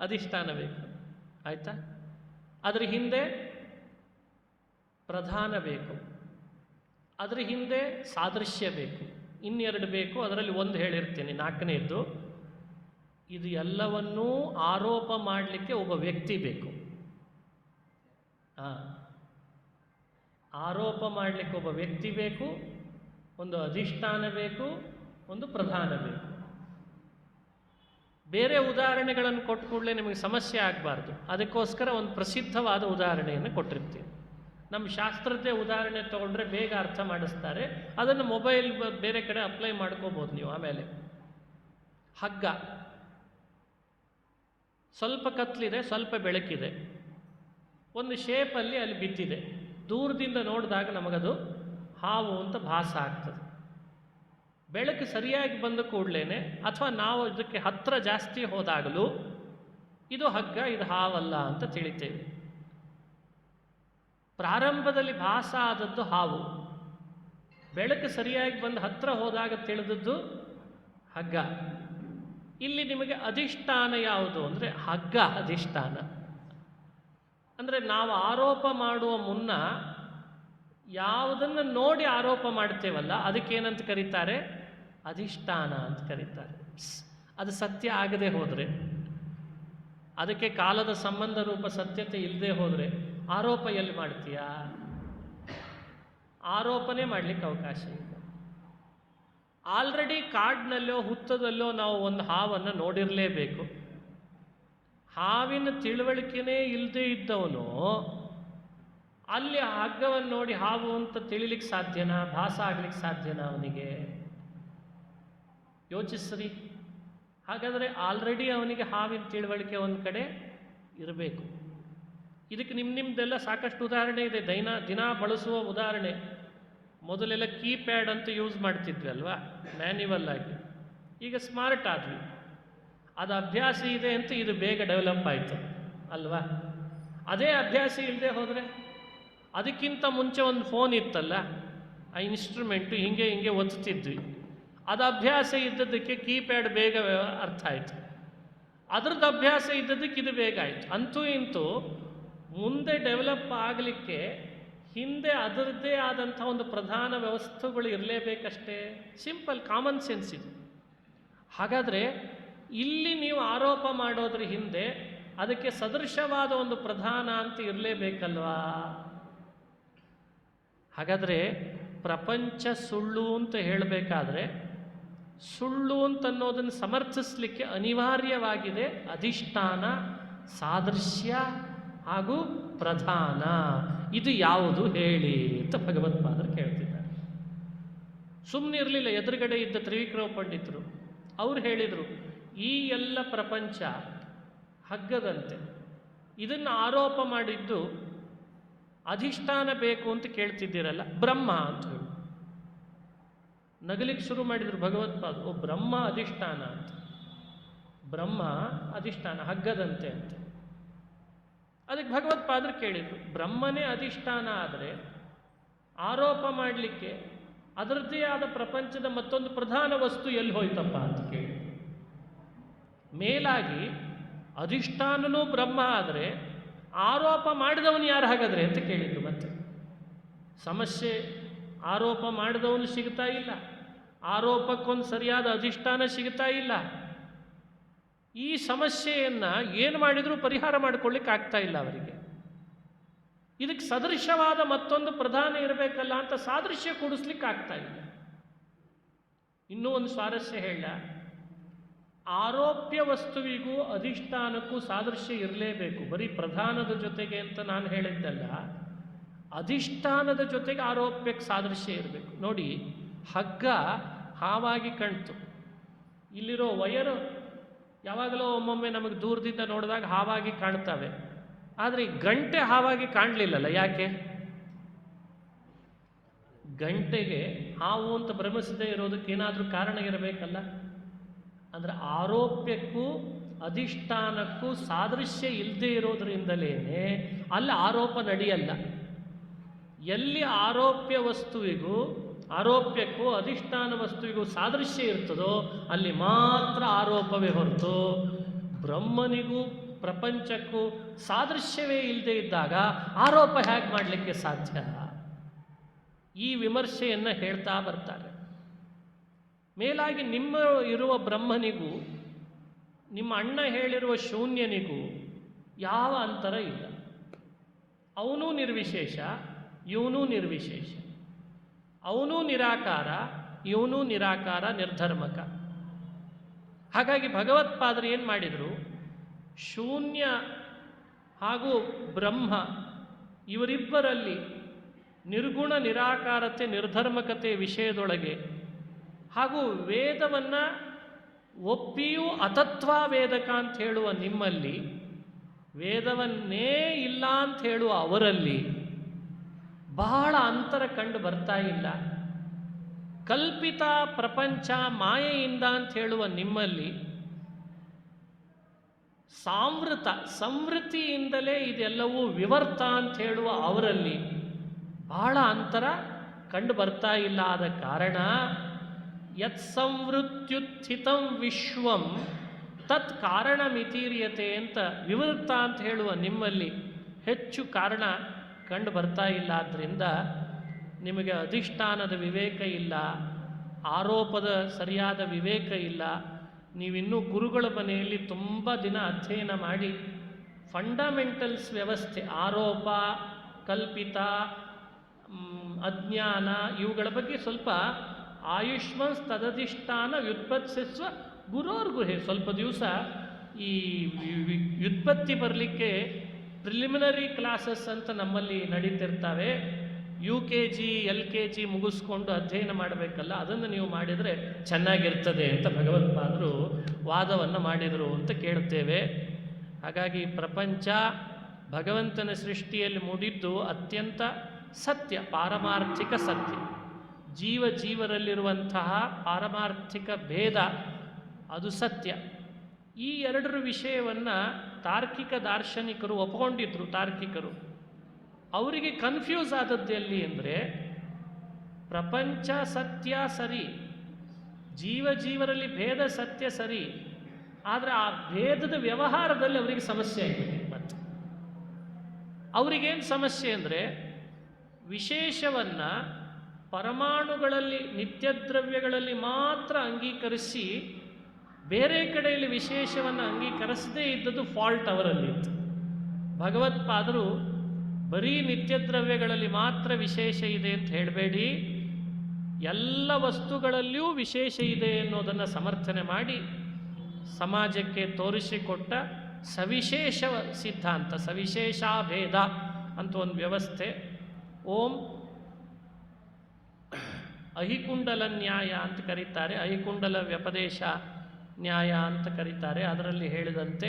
ಅಧಿಷ್ಠಾನ ಬೇಕು, ಆಯಿತಾ? ಅದರ ಹಿಂದೆ ಪ್ರಧಾನ ಬೇಕು, ಅದರ ಹಿಂದೆ ಸಾದೃಶ್ಯ ಬೇಕು, ಇನ್ನೆರಡು ಬೇಕು. ಅದರಲ್ಲಿ ಒಂದು ಹೇಳಿರ್ತೀನಿ, 4ನೇದ್ದು. ಇದು ಎಲ್ಲವನ್ನೂ ಆರೋಪ ಮಾಡಲಿಕ್ಕೆ ಒಬ್ಬ ವ್ಯಕ್ತಿ ಬೇಕು. ಆರೋಪ ಮಾಡಲಿಕ್ಕೆ ಒಬ್ಬ ವ್ಯಕ್ತಿ ಬೇಕು, ಒಂದು ಅಧಿಷ್ಠಾನ ಬೇಕು, ಒಂದು ಪ್ರಧಾನ ಬೇಕು. ಬೇರೆ ಉದಾಹರಣೆಗಳನ್ನು ಕೊಟ್ಟು ಕೂಡಲೇ ನಿಮಗೆ ಸಮಸ್ಯೆ ಆಗಬಾರ್ದು. ಅದಕ್ಕೋಸ್ಕರ ಒಂದು ಪ್ರಸಿದ್ಧವಾದ ಉದಾಹರಣೆಯನ್ನು ಕೊಟ್ಟಿರ್ತೀವಿ. ನಮ್ಮ ಶಾಸ್ತ್ರದ್ದೇ ಉದಾಹರಣೆ ತೊಗೊಂಡ್ರೆ ಬೇಗ ಅರ್ಥ ಮಾಡಿಸ್ತಾರೆ. ಅದನ್ನು ಮೊಬೈಲ್ ಬೇರೆ ಕಡೆ ಅಪ್ಲೈ ಮಾಡ್ಕೋಬೋದು ನೀವು. ಆಮೇಲೆ ಹಗ್ಗ, ಸ್ವಲ್ಪ ಕತ್ತಲಿದೆ, ಸ್ವಲ್ಪ ಬೆಳಕಿದೆ, ಒಂದು ಶೇಪಲ್ಲಿ ಅಲ್ಲಿ ಬಿದ್ದಿದೆ. ದೂರದಿಂದ ನೋಡಿದಾಗ ನಮಗದು ಹಾವು ಅಂತ ಭಾಸ ಆಗ್ತದೆ. ಬೆಳಕು ಸರಿಯಾಗಿ ಬಂದ ಕೂಡಲೇ ಅಥವಾ ನಾವು ಇದಕ್ಕೆ ಹತ್ತಿರ ಜಾಸ್ತಿ ಹೋದಾಗಲೂ ಇದು ಹಗ್ಗ, ಇದು ಹಾವಲ್ಲ ಅಂತ ತಿಳಿತೇವೆ. ಪ್ರಾರಂಭದಲ್ಲಿ ಭಾಸ ಆದದ್ದು ಹಾವು, ಬೆಳಕು ಸರಿಯಾಗಿ ಬಂದು ಹತ್ತಿರ ಹೋದಾಗ ತಿಳಿದದ್ದು ಹಗ್ಗ. ಇಲ್ಲಿ ನಿಮಗೆ ಅಧಿಷ್ಠಾನ ಯಾವುದು ಅಂದರೆ ಹಗ್ಗ ಅಧಿಷ್ಠಾನ. ಅಂದರೆ ನಾವು ಆರೋಪ ಮಾಡುವ ಮುನ್ನ ಯಾವುದನ್ನು ನೋಡಿ ಆರೋಪ ಮಾಡ್ತೇವಲ್ಲ, ಅದಕ್ಕೇನಂತ ಕರೀತಾರೆ? ಅಧಿಷ್ಠಾನ ಅಂತ ಕರೀತಾರೆ. ಅದು ಸತ್ಯ ಆಗದೆ ಹೋದರೆ, ಅದಕ್ಕೆ ಕಾಲದ ಸಂಬಂಧ ರೂಪ ಸತ್ಯತೆ ಇಲ್ಲದೆ ಹೋದರೆ ಆರೋಪ ಎಲ್ಲಿ ಮಾಡ್ತೀಯಾ? ಆರೋಪನೆ ಮಾಡಲಿಕ್ಕೆ ಅವಕಾಶ ಇಲ್ಲ. ಆಲ್ರೆಡಿ ಕಾಡಿನಲ್ಲೋ ಹುತ್ತದಲ್ಲೋ ನಾವು ಒಂದು ಹಾವನ್ನು ನೋಡಿರಲೇಬೇಕು. ಹಾವಿನ ತಿಳುವಳಿಕೆನೇ ಇಲ್ಲದೆ ಇದ್ದವನು ಅಲ್ಲಿ ಆ ಹಗ್ಗವನ್ನು ನೋಡಿ ಹಾವು ಅಂತ ತಿಳಿಲಿಕ್ಕೆ ಸಾಧ್ಯನಾ? ಭಾಸ ಆಗ್ಲಿಕ್ಕೆ ಸಾಧ್ಯನಾ ಅವನಿಗೆ? ಯೋಚಿಸ್ರಿ. ಹಾಗಾದರೆ ಆಲ್ರೆಡಿ ಅವನಿಗೆ ಹಾವಿನ ತಿಳುವಳಿಕೆ ಒಂದು ಕಡೆ ಇರಬೇಕು. ಇದಕ್ಕೆ ನಿಮ್ಮದೆಲ್ಲ ಸಾಕಷ್ಟು ಉದಾಹರಣೆ ಇದೆ. ದಿನ ಬಳಸುವ ಉದಾಹರಣೆ. ಮೊದಲೆಲ್ಲ ಕೀಪ್ಯಾಡ್ ಅಂತ ಯೂಸ್ ಮಾಡ್ತಿದ್ವಿ ಅಲ್ವಾ, ಮ್ಯಾನ್ಯುವಲ್ ಆಗಿ. ಈಗ ಸ್ಮಾರ್ಟ್ ಆದ್ವಿ. ಅದು ಅಭ್ಯಾಸ ಇದೆ ಅಂತ ಇದು ಬೇಗ ಡೆವಲಪ್ ಆಯಿತು ಅಲ್ವಾ. ಅದೇ ಅಭ್ಯಾಸ ಇಲ್ಲದೆ ಹೋದರೆ, ಅದಕ್ಕಿಂತ ಮುಂಚೆ ಒಂದು ಫೋನ್ ಇತ್ತಲ್ಲ, ಆ ಇನ್ಸ್ಟ್ರೂಮೆಂಟು ಹಿಂಗೆ ಒತ್ತುತ್ತಿದ್ವಿ. ಅದು ಅಭ್ಯಾಸ ಇದ್ದದ್ದಕ್ಕೆ ಕೀಪ್ಯಾಡ್ ಬೇಗ ಅರ್ಥ ಆಯಿತು. ಅದರದ್ದು ಅಭ್ಯಾಸ ಇದ್ದದ್ದಕ್ಕೆ ಇದು ಬೇಗ ಆಯಿತು. ಅಂತೂ ಇಂತೂ ಮುಂದೆ ಡೆವಲಪ್ ಆಗಲಿಕ್ಕೆ ಹಿಂದೆ ಅದರದ್ದೇ ಆದಂಥ ಒಂದು ಪ್ರಧಾನ ವ್ಯವಸ್ಥೆಗಳು ಇರಲೇಬೇಕಷ್ಟೇ. ಸಿಂಪಲ್ ಕಾಮನ್ ಸೆನ್ಸ್ ಇದು. ಹಾಗಾದರೆ ಇಲ್ಲಿ ನೀವು ಆರೋಪ ಮಾಡೋದ್ರ ಹಿಂದೆ ಅದಕ್ಕೆ ಸದೃಶವಾದ ಒಂದು ಪ್ರಧಾನ ಅಂತ ಇರಲೇಬೇಕಲ್ವಾ? ಹಾಗಾದರೆ ಪ್ರಪಂಚ ಸುಳ್ಳು ಅಂತ ಹೇಳಬೇಕಾದ್ರೆ ಸುಳ್ಳು ಅಂತನ್ನೋದನ್ನು ಸಮರ್ಥಿಸಲಿಕ್ಕೆ ಅನಿವಾರ್ಯವಾಗಿದೆ ಅಧಿಷ್ಠಾನ, ಸಾದೃಶ್ಯ ಹಾಗೂ ಪ್ರಧಾನ. ಇದು ಯಾವುದು ಹೇಳಿ ಅಂತ ಭಗವತ್ಪಾದರು ಕೇಳ್ತಿದ್ದಾರೆ. ಸುಮ್ಮನೆ ಇರಲಿಲ್ಲ. ಎದುರುಗಡೆ ಇದ್ದ ತ್ರಿವಿಕ್ರಮ ಪಂಡಿತರು ಅವ್ರು ಹೇಳಿದರು, ಈ ಎಲ್ಲ ಪ್ರಪಂಚ ಹಗ್ಗದಂತೆ. ಇದನ್ನು ಆರೋಪ ಮಾಡಿದ್ದು ಅಧಿಷ್ಠಾನ ಬೇಕು ಅಂತ ಕೇಳ್ತಿದ್ದೀರಲ್ಲ, ಬ್ರಹ್ಮ ಅಂತ ಹೇಳಿ ನಗಲಿಕ್ಕೆ ಶುರು ಮಾಡಿದರು ಭಗವತ್ಪಾದ. ಓ, ಬ್ರಹ್ಮ ಅಧಿಷ್ಠಾನ ಅಂತ. ಬ್ರಹ್ಮ ಅಧಿಷ್ಠಾನ ಹಗ್ಗದಂತೆ ಅಂತ. ಅದಕ್ಕೆ ಭಗವತ್ಪಾದರು ಕೇಳಿದರು, ಬ್ರಹ್ಮನೇ ಅಧಿಷ್ಠಾನ ಆದರೆ ಆರೋಪ ಮಾಡಲಿಕ್ಕೆ ಅದರದ್ದೇ ಆದ ಪ್ರಪಂಚದ ಮತ್ತೊಂದು ಪ್ರಧಾನ ವಸ್ತು ಎಲ್ಲಿ ಹೋಯ್ತಪ್ಪ ಅಂತ ಕೇಳಿ. ಮೇಲಾಗಿ ಅಧಿಷ್ಠಾನನೂ ಬ್ರಹ್ಮ ಆದರೆ ಆರೋಪ ಮಾಡಿದವನು ಯಾರು ಹಾಗಾದರೆ ಅಂತ ಕೇಳಿದ್ರು. ಮತ್ತೆ ಸಮಸ್ಯೆ, ಆರೋಪ ಮಾಡಿದವನು ಸಿಗ್ತಾ ಇಲ್ಲ, ಆರೋಪಕ್ಕೊಂದು ಸರಿಯಾದ ಅಧಿಷ್ಠಾನ ಸಿಗ್ತಾ ಇಲ್ಲ. ಈ ಸಮಸ್ಯೆಯನ್ನು ಏನು ಮಾಡಿದರೂ ಪರಿಹಾರ ಮಾಡಿಕೊಳ್ಳಿಕ್ಕೆ ಆಗ್ತಾ ಇಲ್ಲ ಅವರಿಗೆ. ಇದಕ್ಕೆ ಸದೃಶವಾದ ಮತ್ತೊಂದು ಪ್ರಧಾನ ಇರಬೇಕಲ್ಲ ಅಂತ ಸಾದೃಶ್ಯ ಕೂಡಿಸ್ಲಿಕ್ಕೆ ಆಗ್ತಾ ಇಲ್ಲ. ಇನ್ನೂ ಒಂದು ಸ್ವಾರಸ್ಯ ಹೇಳ, ಆರೋಪ್ಯ ವಸ್ತುವಿಗೂ ಅಧಿಷ್ಠಾನಕ್ಕೂ ಸಾದೃಶ್ಯ ಇರಲೇಬೇಕು. ಬರೀ ಪ್ರಧಾನದ ಜೊತೆಗೆ ಅಂತ ನಾನು ಹೇಳಿದ್ದಲ್ಲ, ಅಧಿಷ್ಠಾನದ ಜೊತೆಗೆ ಆರೋಪ್ಯಕ್ಕೆ ಸಾದೃಶ್ಯ ಇರಬೇಕು. ನೋಡಿ, ಹಗ್ಗ ಹಾವಾಗಿ ಕಾಣ್ತು. ಇಲ್ಲಿರೋ ವಯರು ಯಾವಾಗಲೂ ಒಮ್ಮೊಮ್ಮೆ ನಮಗೆ ದೂರದಿಂದ ನೋಡಿದಾಗ ಹಾವಾಗಿ ಕಾಣ್ತವೆ. ಆದರೆ ಈ ಗಂಟೆ ಹಾವಾಗಿ ಕಾಣಲಿಲ್ಲಲ್ಲ. ಯಾಕೆ? ಗಂಟೆಗೆ ಹಾವು ಅಂತ ಭ್ರಮಿಸದೇ ಇರೋದಕ್ಕೆ ಏನಾದರೂ ಕಾರಣ ಇರಬೇಕಲ್ಲ. ಅಂದರೆ ಆರೋಪ್ಯಕ್ಕೂ ಅಧಿಷ್ಠಾನಕ್ಕೂ ಸಾದೃಶ್ಯ ಇಲ್ಲದೆ ಇರೋದ್ರಿಂದಲೇ ಅಲ್ಲಿ ಆರೋಪ ನಡೆಯಲ್ಲ. ಎಲ್ಲಿ ಆರೋಪ್ಯ ವಸ್ತುವಿಗೂ ಆರೋಪ್ಯಕ್ಕೂ ಅಧಿಷ್ಠಾನ ವಸ್ತುವಿಗೂ ಸಾದೃಶ್ಯ ಇರ್ತದೋ ಅಲ್ಲಿ ಮಾತ್ರ ಆರೋಪವೇ ಹೊರತು ಬ್ರಹ್ಮನಿಗೂ ಪ್ರಪಂಚಕ್ಕೂ ಸಾದೃಶ್ಯವೇ ಇಲ್ಲದೆ ಇದ್ದಾಗ ಆರೋಪ ಹೇಗೆ ಮಾಡಲಿಕ್ಕೆ ಸಾಧ್ಯ? ಈ ವಿಮರ್ಶೆಯನ್ನು ಹೇಳ್ತಾ ಬರ್ತಾರೆ. ಮೇಲಾಗಿ ನಿಮ್ಮ ಇರುವ ಬ್ರಹ್ಮನಿಗೂ ನಿಮ್ಮ ಅಣ್ಣ ಹೇಳಿರುವ ಶೂನ್ಯನಿಗೂ ಯಾವ ಅಂತರ ಇಲ್ಲ. ಅವನೂ ನಿರ್ವಿಶೇಷ, ಇವನೂ ನಿರ್ವಿಶೇಷ. ಅವನೂ ನಿರಾಕಾರ, ಇವನೂ ನಿರಾಕಾರ, ನಿರ್ಧರ್ಮಕ. ಹಾಗಾಗಿ ಭಗವತ್ಪಾದರು ಏನು ಮಾಡಿದರು, ಶೂನ್ಯ ಹಾಗೂ ಬ್ರಹ್ಮ ಇವರಿಬ್ಬರಲ್ಲಿ ನಿರ್ಗುಣ ನಿರಾಕಾರತೆ ನಿರ್ಧರ್ಮಕತೆ ವಿಷಯದೊಳಗೆ ಹಾಗೂ ವೇದವನ್ನು ಒಪ್ಪಿಯೂ ಅತತ್ವ ವೇದಕ ಅಂತ ಹೇಳುವ ನಿಮ್ಮಲ್ಲಿ, ವೇದವನ್ನೇ ಇಲ್ಲ ಅಂತ ಹೇಳುವ ಅವರಲ್ಲಿ ಬಹಳ ಅಂತರ ಕಂಡು ಬರ್ತಾ ಇಲ್ಲ. ಕಲ್ಪಿತ ಪ್ರಪಂಚ ಮಾಯೆಯಿಂದ ಅಂತ ಹೇಳುವ ನಿಮ್ಮಲ್ಲಿ, ಸಂವೃತ್ತಿಯಿಂದಲೇ ಇದೆಲ್ಲವೂ ವಿವರ್ತ ಅಂತ ಹೇಳುವ ಅವರಲ್ಲಿ ಬಹಳ ಅಂತರ ಕಂಡು ಬರ್ತಾ ಇಲ್ಲ. ಆದ ಕಾರಣ ಯತ್ ಸಂವೃತ್ಯುತ್ಥಿತಂ ವಿಶ್ವಂ ತತ್ ಕಾರಣಮಿತೀರ್ಯತೆ ಅಂತ ವಿವೃತ್ತ ಅಂತ ಹೇಳುವ ನಿಮ್ಮಲ್ಲಿ ಹೆಚ್ಚು ಕಾರಣ ಕಂಡು ಬರ್ತಾ ಇಲ್ಲ. ಆದ್ದರಿಂದ ನಿಮಗೆ ಅಧಿಷ್ಠಾನದ ವಿವೇಕ ಇಲ್ಲ, ಆರೋಪದ ಸರಿಯಾದ ವಿವೇಕ ಇಲ್ಲ. ನೀವಿನ್ನೂ ಗುರುಗಳ ಮನೆಯಲ್ಲಿ ತುಂಬ ದಿನ ಅಧ್ಯಯನ ಮಾಡಿ ಫಂಡಮೆಂಟಲ್ಸ್ ವ್ಯವಸ್ಥೆ, ಆರೋಪ, ಕಲ್ಪಿತ, ಅಜ್ಞಾನ ಇವುಗಳ ಬಗ್ಗೆ ಸ್ವಲ್ಪ ಆಯುಷ್ಮನ್ ತದಧಿಷ್ಠಾನ ವ್ಯುತ್ಪತ್ತಿಸುವ ಗುರೋರ್ಗುಹೆ ಸ್ವಲ್ಪ ದಿವಸ ಈ ವ್ಯುತ್ಪತ್ತಿ ಬರಲಿಕ್ಕೆ ಪ್ರಿಲಿಮಿನರಿ ಕ್ಲಾಸಸ್ ಅಂತ ನಮ್ಮಲ್ಲಿ ನಡೀತಿರ್ತವೆ. UKG LKG ಮುಗಿಸ್ಕೊಂಡು ಅಧ್ಯಯನ ಮಾಡಬೇಕಲ್ಲ, ಅದನ್ನು ನೀವು ಮಾಡಿದರೆ ಚೆನ್ನಾಗಿರ್ತದೆ ಅಂತ ಭಗವತ್ಪಾದರು ವಾದವನ್ನು ಮಾಡಿದರು ಅಂತ ಕೇಳುತ್ತೇವೆ. ಹಾಗಾಗಿ ಪ್ರಪಂಚ ಭಗವಂತನ ಸೃಷ್ಟಿಯಲ್ಲಿ ಮೂಡಿದ್ದು ಅತ್ಯಂತ ಸತ್ಯ, ಪಾರಮಾರ್ಥಿಕ ಸತ್ಯ. ಜೀವರಲ್ಲಿರುವಂತಹ ಪಾರಮಾರ್ಥಿಕ ಭೇದ ಅದು ಸತ್ಯ. ಈ ಎರಡರ ವಿಷಯವನ್ನು ತಾರ್ಕಿಕ ದಾರ್ಶನಿಕರು ಒಪ್ಕೊಂಡಿದ್ರು. ತಾರ್ಕಿಕರು ಅವರಿಗೆ ಕನ್ಫ್ಯೂಸ್ ಆದದ್ದು ಎಲ್ಲಿ ಅಂದರೆ, ಪ್ರಪಂಚ ಸತ್ಯ ಸರಿ, ಜೀವರಲ್ಲಿ ಭೇದ ಸತ್ಯ ಸರಿ, ಆದರೆ ಆ ಭೇದದ ವ್ಯವಹಾರದಲ್ಲಿ ಅವರಿಗೆ ಸಮಸ್ಯೆ ಆಗಿದೆ. ಮತ್ತು ಅವರಿಗೇನು ಸಮಸ್ಯೆ ಅಂದರೆ, ವಿಶೇಷವನ್ನು ಪರಮಾಣುಗಳಲ್ಲಿ ನಿತ್ಯದ್ರವ್ಯಗಳಲ್ಲಿ ಮಾತ್ರ ಅಂಗೀಕರಿಸಿ ಬೇರೆ ಕಡೆಯಲ್ಲಿ ವಿಶೇಷವನ್ನು ಅಂಗೀಕರಿಸದೇ ಇದ್ದದ್ದು ಫಾಲ್ಟ್ ಅವರಲ್ಲಿತ್ತು. ಭಗವತ್ಪಾದರು ಬರೀ ನಿತ್ಯದ್ರವ್ಯಗಳಲ್ಲಿ ಮಾತ್ರ ವಿಶೇಷ ಇದೆ ಅಂತ ಹೇಳಬೇಡಿ, ಎಲ್ಲ ವಸ್ತುಗಳಲ್ಲಿಯೂ ವಿಶೇಷ ಇದೆ ಅನ್ನೋದನ್ನು ಸಮರ್ಥನೆ ಮಾಡಿ ಸಮಾಜಕ್ಕೆ ತೋರಿಸಿಕೊಟ್ಟ ಸವಿಶೇಷ ಸಿದ್ಧಾಂತ, ಸವಿಶೇಷಾಭೇದ ಅಂತ ಒಂದು ವ್ಯವಸ್ಥೆ. ಓಂ ಅಹಿಕುಂಡಲ ನ್ಯಾಯ ಅಂತ ಕರೀತಾರೆ, ಅಹಿಕುಂಡಲ ವ್ಯಪದೇಶ ನ್ಯಾಯ ಅಂತ ಕರೀತಾರೆ. ಅದರಲ್ಲಿ ಹೇಳಿದಂತೆ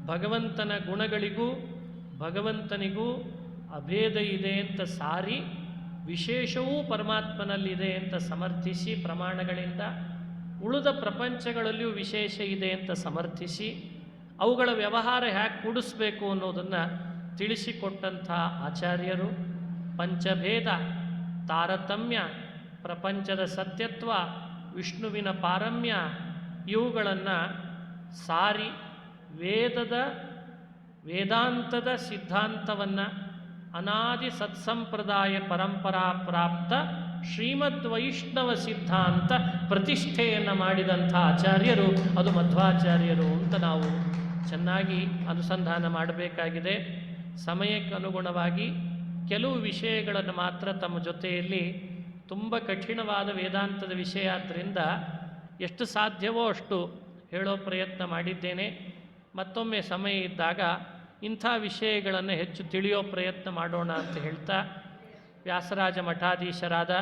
ಭಗವಂತನ ಗುಣಗಳಿಗೂ ಭಗವಂತನಿಗೂ ಅಭೇದ ಇದೆ ಅಂತ ಸಾರಿ, ವಿಶೇಷವೂ ಪರಮಾತ್ಮನಲ್ಲಿದೆ ಅಂತ ಸಮರ್ಥಿಸಿ ಪ್ರಮಾಣಗಳಿಂದ, ಉಳಿದ ಪ್ರಪಂಚಗಳಲ್ಲಿಯೂ ವಿಶೇಷ ಇದೆ ಅಂತ ಸಮರ್ಥಿಸಿ, ಅವುಗಳ ವ್ಯವಹಾರ ಹೇಗೆ ಕೂಡಿಸ್ಬೇಕು ಅನ್ನೋದನ್ನು ತಿಳಿಸಿಕೊಟ್ಟಂಥ ಆಚಾರ್ಯರು. ಪಂಚಭೇದ, ತಾರತಮ್ಯ, ಪ್ರಪಂಚದ ಸತ್ಯತ್ವ, ವಿಷ್ಣುವಿನ ಪಾರಮ್ಯ, ಇವುಗಳನ್ನು ಸಾರಿ ವೇದಾಂತದ ಸಿದ್ಧಾಂತವನ್ನು ಅನಾದಿ ಸತ್ಸಂಪ್ರದಾಯ ಪರಂಪರಾ ಪ್ರಾಪ್ತ ಶ್ರೀಮದ್ ವೈಷ್ಣವ ಸಿದ್ಧಾಂತ ಪ್ರತಿಷ್ಠೆಯನ್ನು ಮಾಡಿದಂಥ ಆಚಾರ್ಯರು ಅದು ಮಧ್ವಾಚಾರ್ಯರು ಅಂತ ನಾವು ಚೆನ್ನಾಗಿ ಅನುಸಂಧಾನ ಮಾಡಬೇಕಾಗಿದೆ. ಸಮಯಕ್ಕೆ ಅನುಗುಣವಾಗಿ ಕೆಲವು ವಿಷಯಗಳನ್ನು ಮಾತ್ರ ತಮ್ಮ ಜೊತೆಯಲ್ಲಿ, ತುಂಬ ಕಠಿಣವಾದ ವೇದಾಂತದ ವಿಷಯ ಆದ್ದರಿಂದ ಎಷ್ಟು ಸಾಧ್ಯವೋ ಅಷ್ಟು ಹೇಳೋ ಪ್ರಯತ್ನ ಮಾಡಿದ್ದೇನೆ. ಮತ್ತೊಮ್ಮೆ ಸಮಯ ಇದ್ದಾಗ ಇಂಥ ವಿಷಯಗಳನ್ನು ಹೆಚ್ಚು ತಿಳಿಯೋ ಪ್ರಯತ್ನ ಮಾಡೋಣ ಅಂತ ಹೇಳ್ತಾ, ವ್ಯಾಸರಾಜ ಮಠಾಧೀಶರಾದ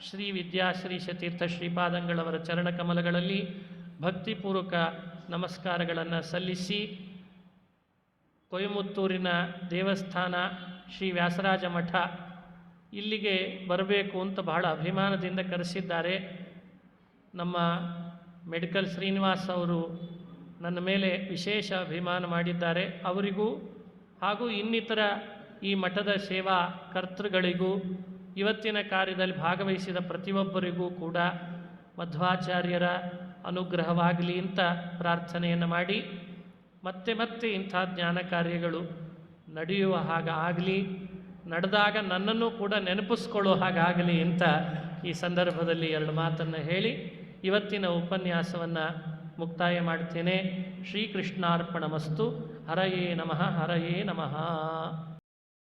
ಶ್ರೀ ವಿದ್ಯಾಶ್ರೀ ಶತೀರ್ಥ ಶ್ರೀಪಾದಂಗಳವರ ಚರಣಕಮಲಗಳಲ್ಲಿ ಭಕ್ತಿಪೂರ್ವಕ ನಮಸ್ಕಾರಗಳನ್ನು ಸಲ್ಲಿಸಿ, ಕೊಯಮತ್ತೂರಿನ ದೇವಸ್ಥಾನ ಶ್ರೀ ವ್ಯಾಸರಾಜ ಮಠ ಇಲ್ಲಿಗೆ ಬರಬೇಕು ಅಂತ ಬಹಳ ಅಭಿಮಾನದಿಂದ ಕರೆಸಿದ್ದಾರೆ. ನಮ್ಮ ಮೆಡಿಕಲ್ ಶ್ರೀನಿವಾಸ್ ಅವರು ನನ್ನ ಮೇಲೆ ವಿಶೇಷ ಅಭಿಮಾನ ಮಾಡಿದ್ದಾರೆ. ಅವರಿಗೂ ಹಾಗೂ ಇನ್ನಿತರ ಈ ಮಠದ ಸೇವಾ ಕರ್ತೃಗಳಿಗೂ ಇವತ್ತಿನ ಕಾರ್ಯದಲ್ಲಿ ಭಾಗವಹಿಸಿದ ಪ್ರತಿಯೊಬ್ಬರಿಗೂ ಕೂಡ ಮಧ್ವಾಚಾರ್ಯರ ಅನುಗ್ರಹವಾಗಲಿ ಅಂತ ಪ್ರಾರ್ಥನೆಯನ್ನು ಮಾಡಿ, ಮತ್ತೆ ಮತ್ತೆ ಇಂಥ ಜ್ಞಾನ ಕಾರ್ಯಗಳು ನಡೆಯುವ ಹಾಗಾಗಲಿ, ನಡೆದಾಗ ನನ್ನನ್ನು ಕೂಡ ನೆನಪಿಸ್ಕೊಳ್ಳೋ ಹಾಗಾಗಲಿ ಅಂತ ಈ ಸಂದರ್ಭದಲ್ಲಿ ಎರಡು ಮಾತನ್ನು ಹೇಳಿ ಇವತ್ತಿನ ಉಪನ್ಯಾಸವನ್ನು ಮುಕ್ತಾಯ ಮಾಡ್ತೇನೆ. ಶ್ರೀಕೃಷ್ಣಾರ್ಪಣಮಸ್ತು. ಹರಯೇ ನಮಃ, ಹರಯೇ ನಮಃ.